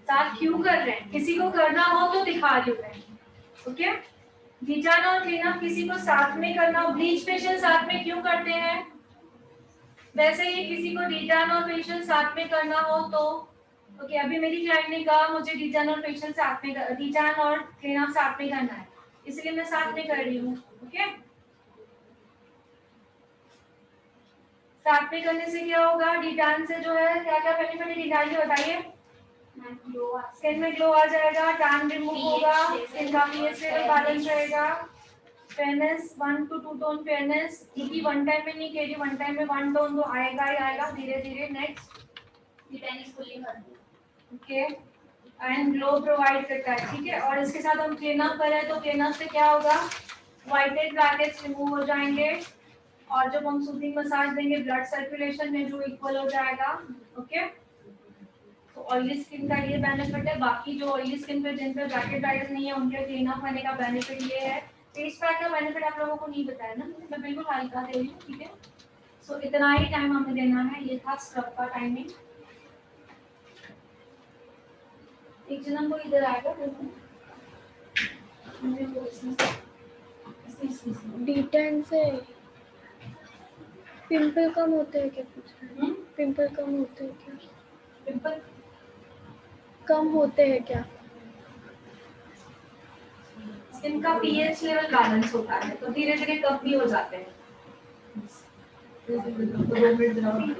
साथ क्यों कर रहे हैं? किसी को करना हो तो दिखा रही हूँ मैं, ओके। डिटान और क्लीनअप किसी को साथ में करना हो, ब्लीच फेशियल साथ में क्यों करते हैं? वैसे ही किसी को डिटान और फेशियल साथ में करना हो तो ओके। अभी मेरी क्लाइंट ने कहा मुझे डिटान और फेशियल साथ में, डिटान और क्लीनअप साथ में करना है, इसलिए मैं साथ में कर रही हूँ, ओके। साथ में करने से क्या होगा? डिटान से जो है क्या क्या बेनिफिट है डिटान के बताइए। स्किन में ग्लो आ जाएगा, टैन रिमूव होगा, स्किन का पीएच लेवल बैलेंस रहेगा, फेयरनेस 1 to 2 टोन फेयरनेस, क्योंकि वन टाइम में नहीं कह रही, वन टाइम में 1 टोन तो आएगा ही आएगा धीरे धीरे। Next okay, and glow provide करता है, ठीक है। और इसके साथ हम क्लीनअप करें तो क्लीनअप से क्या होगा? व्हाइटेड ब्लैकेट्स रिमूव हो जाएंगे, और जब हम सूथिंग मसाज देंगे ब्लड सर्कुलेशन में जो इक्वल हो जाएगा, ओके। तो ऑयली स्किन का ये बेनिफिट है। बाकी जो ऑयली स्किन पे जिन पे ब्लैकेट डाइज नहीं है उनके क्लीनअप होने का बेनिफिट ये है। फेस पैक का बेनिफिट आप लोगों को नहीं बताया ना, मैं बिल्कुल हल्का दे रही हूँ, ठीक है। सो इतना ही टाइम हमें देना है, ये था स्क्रब का टाइमिंग। एक जन को इधर आएगा, D10 से पिंपल कम होते हैं क्या? पूछ रहे हैं। पिंपल कम होते हैं क्या? पिंपल कम होते हैं क्या? स्किन का पीएच लेवल बैलेंस होता है तो धीरे धीरे कम भी हो जाते हैं। 2 मिनट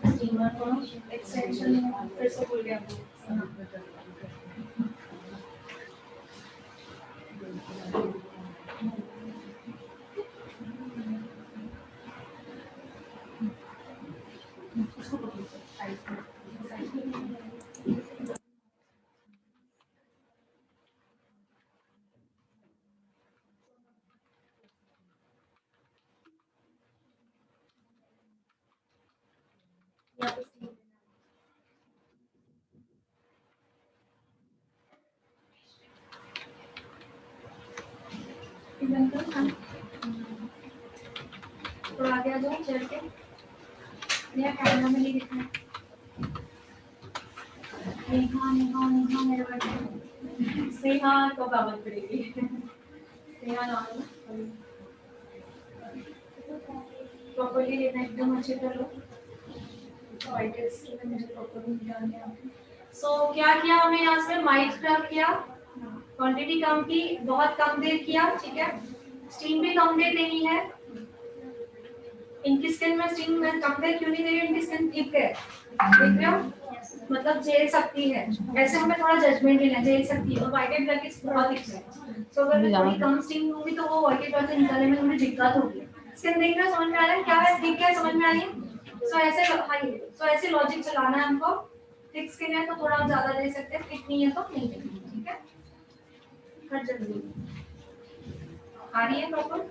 स्टीमर को एक्सटेंशन फिर से खुल गया। थोड़ा आगे आ जाओ चल के, कैमरा में नहीं दिखना। नेहा नेहा नेहा मेरे बर्थडे स्नेहा को दावत पड़ेगी स्नेहा नाम प्रॉपर्ली लेना एकदम अच्छी तरह वाइट टेस्ट में मुझे प्रॉपर्ली डालने आती सो क्या किया हमने यहाँ से माइट स्क्रब किया क्वांटिटी कम की बहुत कम देर किया ठीक है स्टीम भी कम देर देनी है इनकी स्किन में स्टीम में कम देर क्यों नहीं दे रही इनकी स्किन ठीक है देख रहे हो मतलब झेल सकती है ऐसे हमें थोड़ा जजमेंट लेना झेल सकती है और व्हाइट एंड ब्लैक बहुत दिख रहा है सो अगर मैं थोड़ी कम स्टीम दूंगी तो वो व्हाइट एंड ब्लैक निकालने में थोड़ी दिक्कत होगी स्किन देख रहे हो समझ में आ रहा है क्या है ठीक है समझ में आ रही है सो ऐसे लॉजिक चलाना है हमको थिक स्किन है तो थोड़ा ज्यादा दे सकते हैं थिक नहीं है तो नहीं देंगे ठीक है हर जल्दी आ रही है प्रॉपर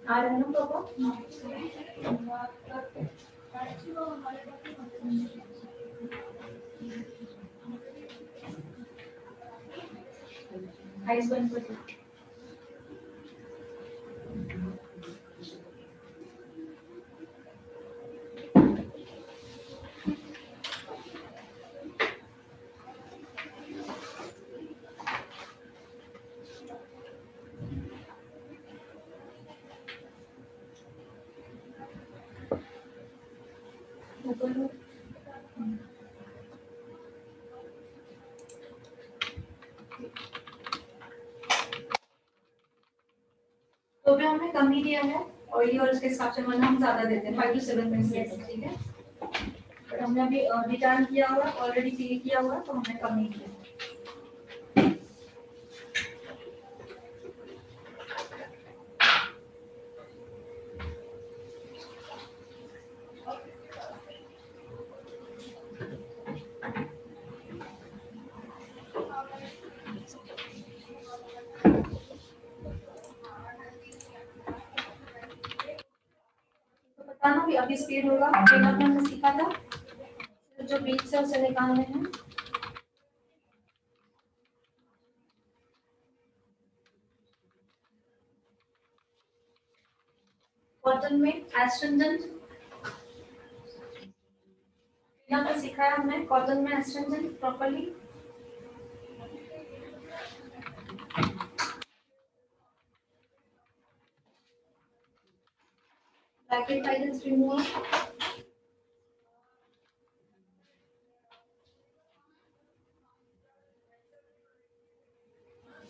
आ रहे हैं ना प्रॉपर आइस बंद कर दो ऊपर लो। तो भी हमने कम ही दिया है ऑयली और उसके हिसाब से वरना हम ज्यादा देते हैं 5 to 7 मिनट्स ठीक है बट हमने अभी रिटर्न किया हुआ ऑलरेडी फील किया हुआ तो हमने कम ही किया बताना भी अभी स्पीड होगा पहला हमने सीखा था जो बीच से उसे निकालने हैं कॉटन में एस्ट्रिंजेंट यहाँ पे सिखाया हमने कॉटन में astringent properly bracket files remove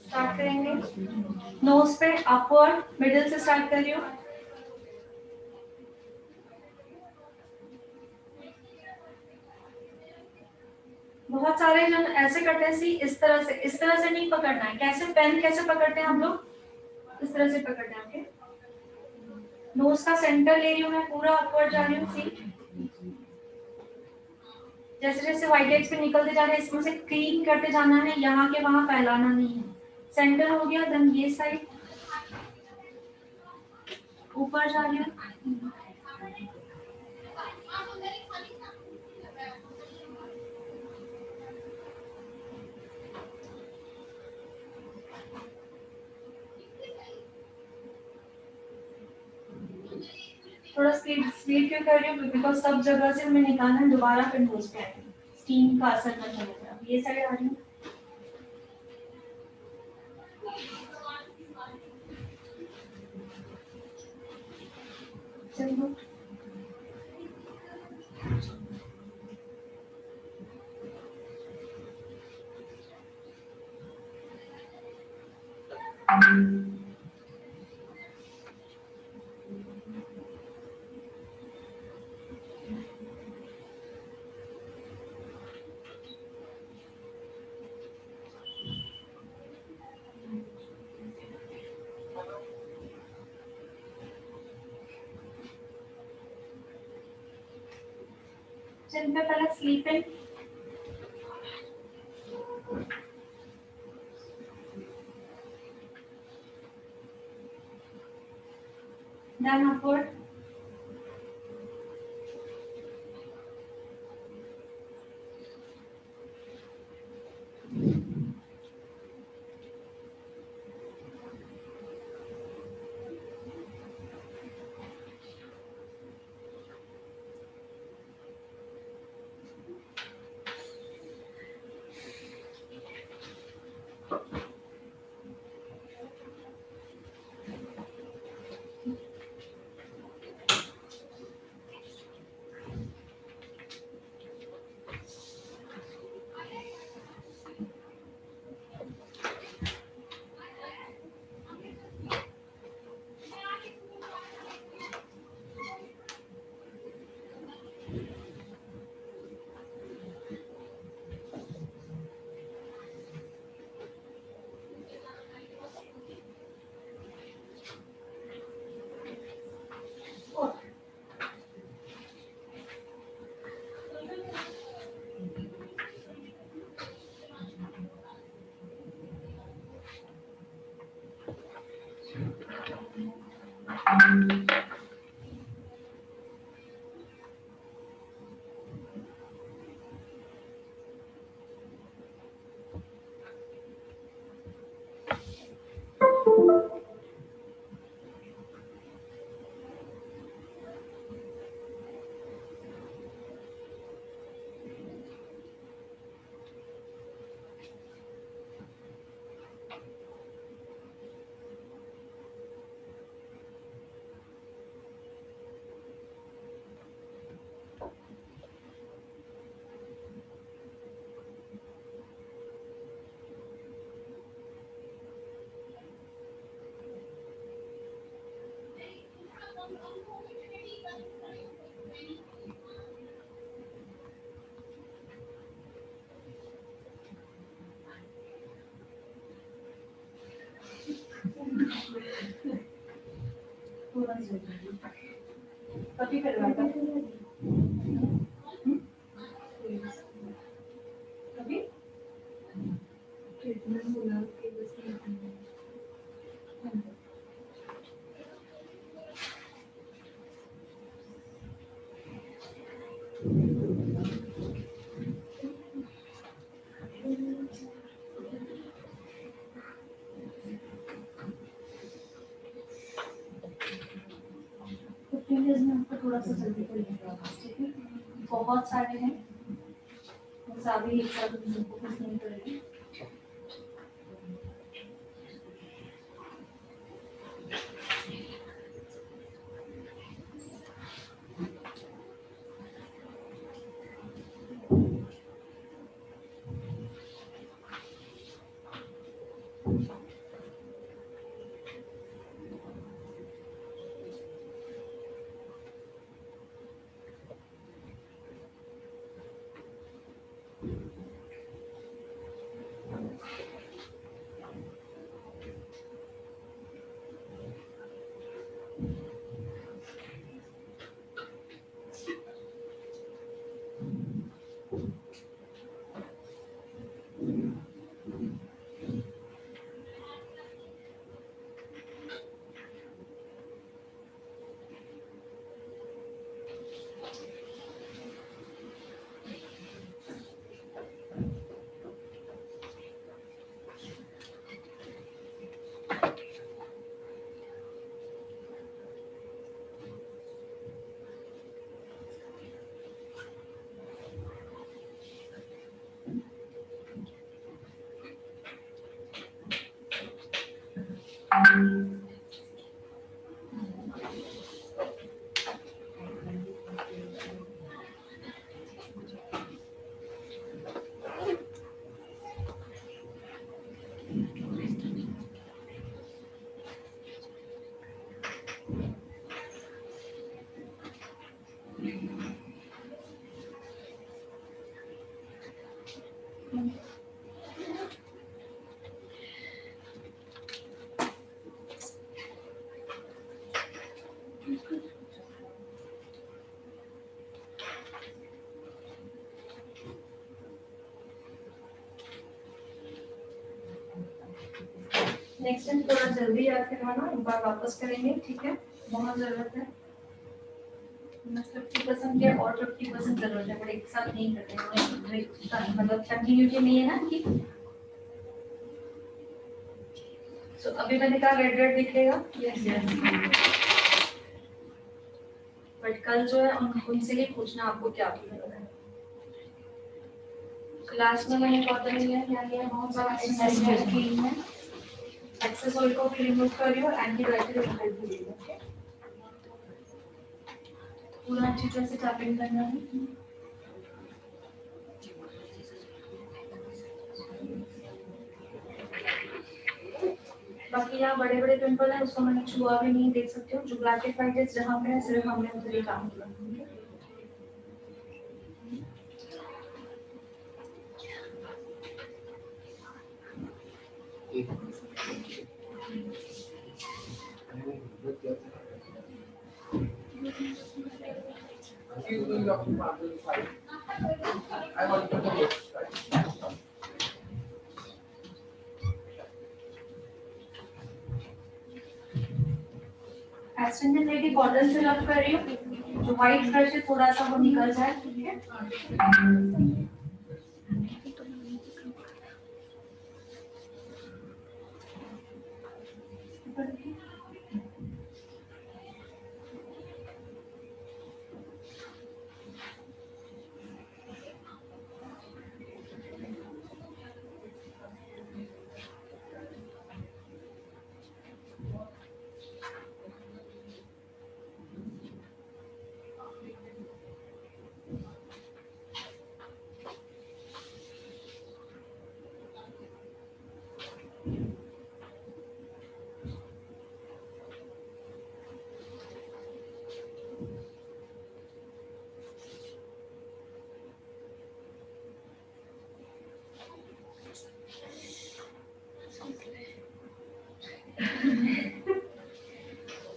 start करेंगे नोज पे अपवर्ड मिडिल से स्टार्ट करियो बहुत सारे जन ऐसे करते हैं सी इस तरह से नहीं पकड़ना है कैसे पेन कैसे पकड़ते हैं हम लोग इस तरह से पकड़ते हैं ओके नोज का सेंटर ले रही हूँ मैं पूरा अपवर्ड जा रही हूँ सी जैसे जैसे व्हाइट हेड्स पे निकलते जा रहे हैं इसमें से क्लीन करते जाना है यहाँ के वहां फैलाना नहीं है सेंटर हो गया देन ये साइड ऊपर जा रही हूँ थोड़ा स्पीड स्पीड क्यों कर रही हूँ बिकॉज सब जगह से हमें निकालना है दोबारा फिर नोज पे आएंगे स्टीम का असर न चलेगा ये साइड आ रही हूँ चलो चिन पे पहले स्लीप इन, देन अपवर्ड, कभी करवाता कभी में आपको थोड़ा सा जल्दी कर लेगा, ठीक है? बहुत सारे हैं, ज़्यादा एक साथ फोकस नहीं करेंगे। नेक्स्ट टाइम थोड़ा जल्दी याद करवाना, एक बार वापस करेंगे, ठीक है? बहुत जरूरत है, 50% के और 50% जरूरत है, पर एक साथ नहीं करते हैं, मतलब कंटिन्यूटी नहीं है ना कि। सो अभी मैंने कहा रेड रेड दिखेगा, बट कल जो है उनसे ही पूछना आपको क्या फील हो रहा है। क्लास में मैंने कॉटन लिया, क्या लिया, बहुत सारा एक्सेस क्रीम है, एक्सेस ऑयल को भी रिमूव कर रही हूँ, एंटीबायोटिक रिमूव भी लिया, ओके? पूरा अच्छी तरह से टैपिंग करना है। बाकी यहाँ बड़े बड़े पिंपल है, उसको मैंने छुआ भी नहीं, देख सकते हो, जो ब्लैक एंड व्हाइट जहाँ पे है सिर्फ हमने उधर ही काम किया। एस्टेंजन लेके कॉटन से रब कर रही हूँ, जो व्हाइट ब्रश है थोड़ा सा वो निकल जाए, ठीक है?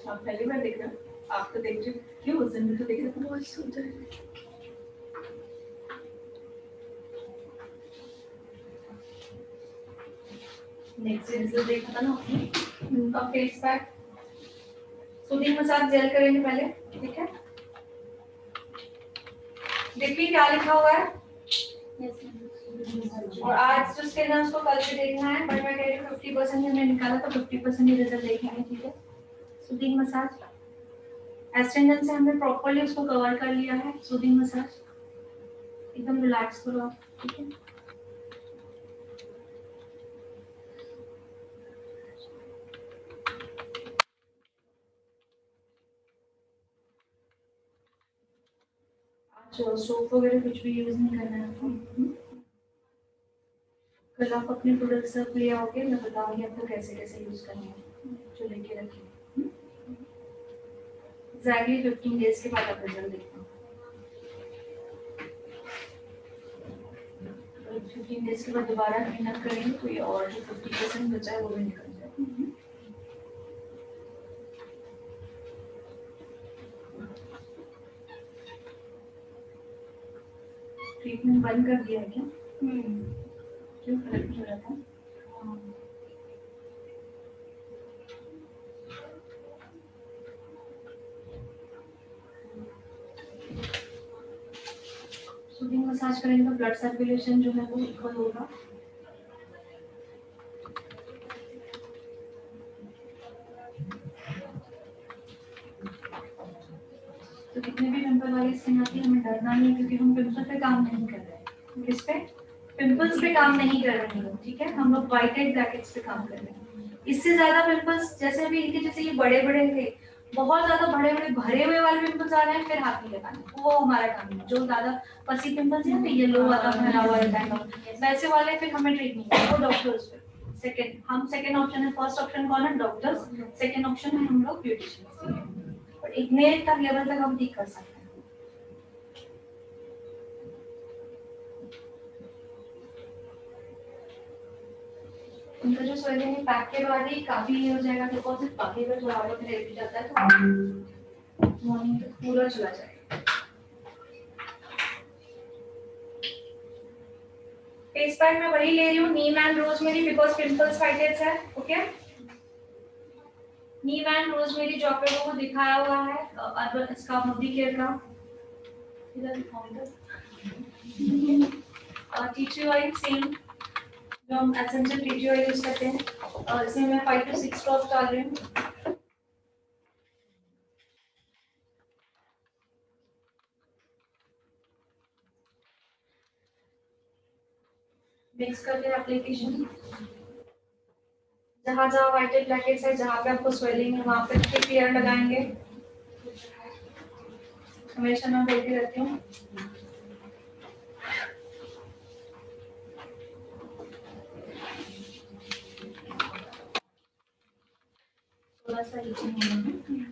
आप पहली बार देख रहे हो, आप तो देख रहे हो, क्यों उस दिन भी तो देख रहे थे, बहुत सुंदर है। नेक्स्ट दिन देखा था ना आपने, उनका face pack, soothing massage gel करेंगे पहले, ठीक है? देखिए क्या लिखा हुआ है, और आज जो स्किन है उसको कल से देखना है, पर मैं कह रही हूँ 50% हमने निकाला तो 50% ही रिजल्ट देखेंगे, ठीक है? सूदिंग मसाज, एस्टेंजन से हमने प्रॉपर्ली उसको कवर कर लिया है, सूदिंग मसाज, एकदम रिलैक्स करो आप, ठीक है? आज सोप वगैरह कुछ भी यूज नहीं करना है आपको। कल आप अपने प्रोडक्ट सब ले आओगे, मैं बताऊंगी आपको कैसे कैसे यूज करना है, जो लेके रखिए। एग्जैक्टली 15 डेज के बाद आप रिजल्ट देखना। 15 डेज के बाद दोबारा क्लीन अप करेंगे तो ये और जो 50% बचा है वो भी निकल जाएगा। ट्रीटमेंट बंद कर दिया है क्या? क्यों फर्क नहीं हो रहा था? सूदिंग मसाज करेंगे तो ब्लड सर्कुलेशन जो है वो इक्वल होगा। तो कितने भी पिंपल वाली स्किन आती है हमें डरना नहीं है, क्योंकि हम पिंपल पे काम नहीं कर रहे हैं। किस पे? पिंपल्स पे काम नहीं कर रहे हैं, ठीक है? हम लोग व्हाइट हेड ब्लैकेट्स पे काम कर रहे हैं। इससे ज्यादा पिंपल्स जैसे अभी इनके जैसे ये बड़े बड़े थे, बहुत ज्यादा बड़े बड़े भरे हुए वाले पिंपल्स आ रहे हैं, फिर हाथ नहीं लगाना, वो हमारा काम है। जो ज्यादा पसी पिंपल्स है ना, येलो वाला भरा हुआ है, वैसे वाले फिर हमें ट्रीट नहीं करना, वो डॉक्टर्स पे। सेकंड ऑप्शन है, फर्स्ट ऑप्शन कौन है? डॉक्टर्स। सेकंड ऑप्शन है हम लोग ब्यूटिशियंस। और इतने तक लेवल तक हम ठीक कर सकते हैं। उनका जो स्वेलिंग है पैक के बाद ही काफी ये हो जाएगा, डिपॉजिट बाकी अगर थोड़ा बहुत रह जाता है तो मॉर्निंग तक पूरा चला जाएगा। फेस पैक मैं वही ले रही हूँ, नीम एंड रोजमेरी, बिकॉज पिंपल्स फाइटेड्स है, okay? Neem and rosemary jacket को दिखाया हुआ है अर्बन इसका मोदी केयर का इधर दिखाऊंगा। और टी ट्री ऑयल सेम जो हम essential tea tree oil use करते हैं और इसमें मैं 5 to 6 ड्रॉप्स डाल रही हूँ। मिक्स करके एप्लीकेशन जहाँ जहाँ वाइटेड ब्लैकेट्स है जहाँ पे आपको स्वेलिंग है वहाँ पे थिक लेयर लगाएंगे। हमेशा मैं बोलती रहती हूँ। थोड़ा सा रीचिंग होगा।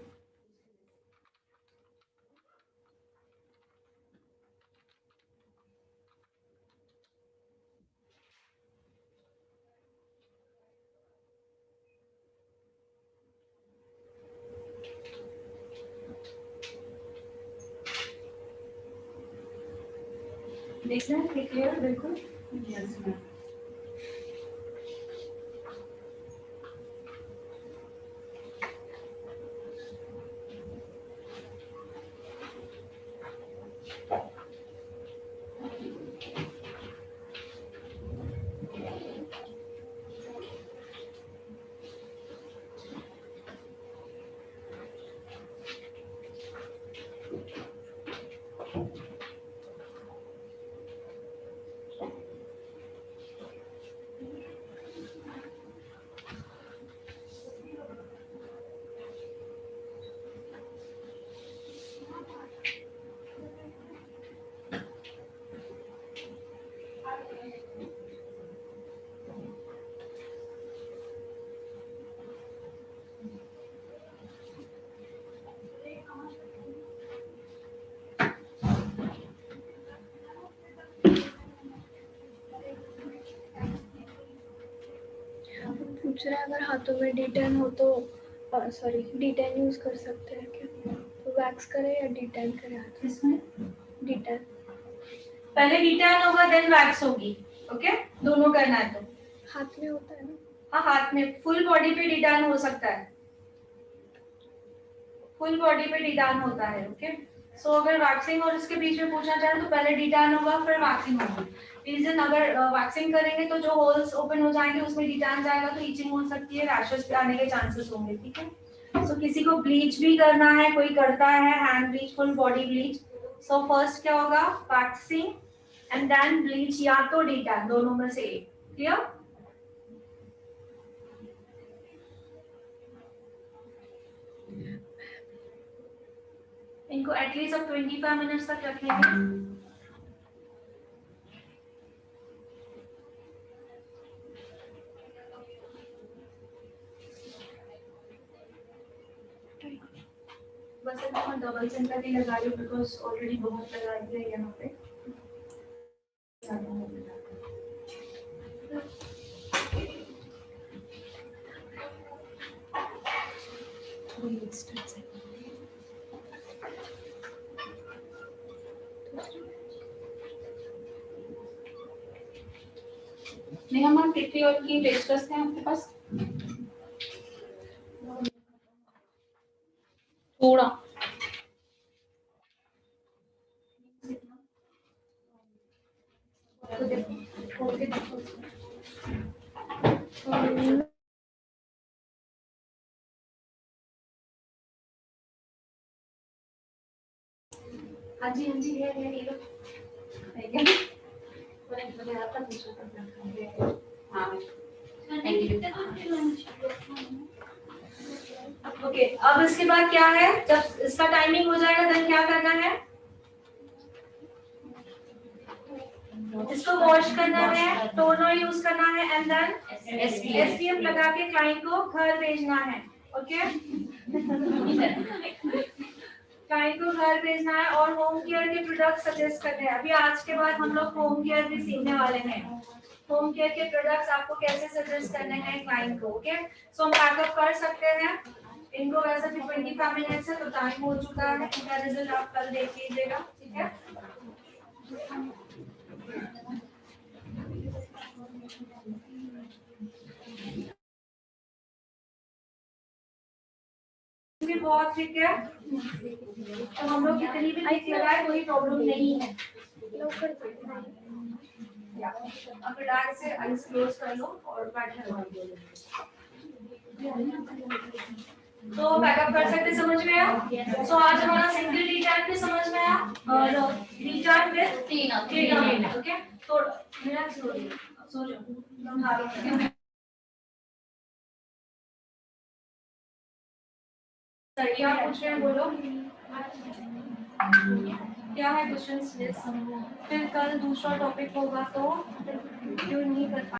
देख रहे हैं थिक लेयर बिल्कुल। Yes ma'am. पूछ रहा है अगर हाथों में D10 हो तो सॉरी D10 यूज कर सकते हैं क्या? तो वैक्स करें या D10 करें हाथ में? इसमें D10 पहले डिटैन होगा देन वैक्स होगी। ओके दोनों करना है तो। हाथ में होता है ना? हाँ हाथ में फुल बॉडी पे डिटैन हो सकता है। फुल बॉडी पे डिटैन होता है। ओके सो अगर वैक्सिंग और इसके बीच में पूछना चाहें तो पहले डिटैन होगा फिर वैक्सिंग होगी। रीजन अगर वैक्सिंग करेंगे तो जो होल्स ओपन हो जाएंगे उसमें डिटैन जाएगा तो ईचिंग हो सकती है रैशेस आने के चांसेस होंगे। ठीक है सो किसी को ब्लीच भी करना है कोई करता है hand bleach full body bleach. So first क्या होगा वैक्सिंग एंड देन ब्लीच या तो डिटैन दोनों में से एक। क्लियर? इनको एटलीस्ट अब 25 मिनट्स तक रखेंगे। बस अब मैं डबल सेंटर ही लगा रही हूँ बिकॉज ऑलरेडी बहुत लगा दिया यहाँ पे। नेहा मैम टिट्टी ऑयल की टेस्टर्स हैं आपके पास? थोड़ा तो देखो खोल के देखो। हाँ जी ये लो। है क्या? मैंने आपका पूछा था। हाँ ओके अब इसके बाद क्या है जब इसका टाइमिंग हो जाएगा देन क्या करना है इसको वॉश करना है टोनर यूज करना है एंड देन एसपीएफ लगा के क्लाइंट को घर भेजना है। ओके क्लाइंट को घर भेजना है और होम केयर के प्रोडक्ट सजेस्ट करने हैं। अभी आज के बाद हम लोग होम केयर भी सीखने वाले हैं। होम केयर के प्रोडक्ट्स आपको कैसे सजेस्ट करने हैं क्लाइंट को। ओके सो हम पैकअप कर सकते हैं। इनको वैसे भी 25 मिनट्स है तो टाइम हो चुका है। इनका रिजल्ट आप कल देख लीजिएगा। ठीक है। भी बहुत थिक है, तो हम लोग कितनी भी थिक लगाए कोई प्रॉब्लम नहीं है। लवकर जाना। अब रिलैक्स से आईज क्लोज कर लो और बैठे रहो। तो बैकअप कर सकते, समझ में आया? सो आज हमारा सिंगल डी-टैन भी समझ में आया और डी-टैन विद तीन, ओके? तो रिलैक्स हो जाओ, सो जाओ। सर क्या पूछ रहे हैं, बोलो। क्या है क्वेश्चन? फिर कल दूसरा टॉपिक होगा तो क्यों नहीं कर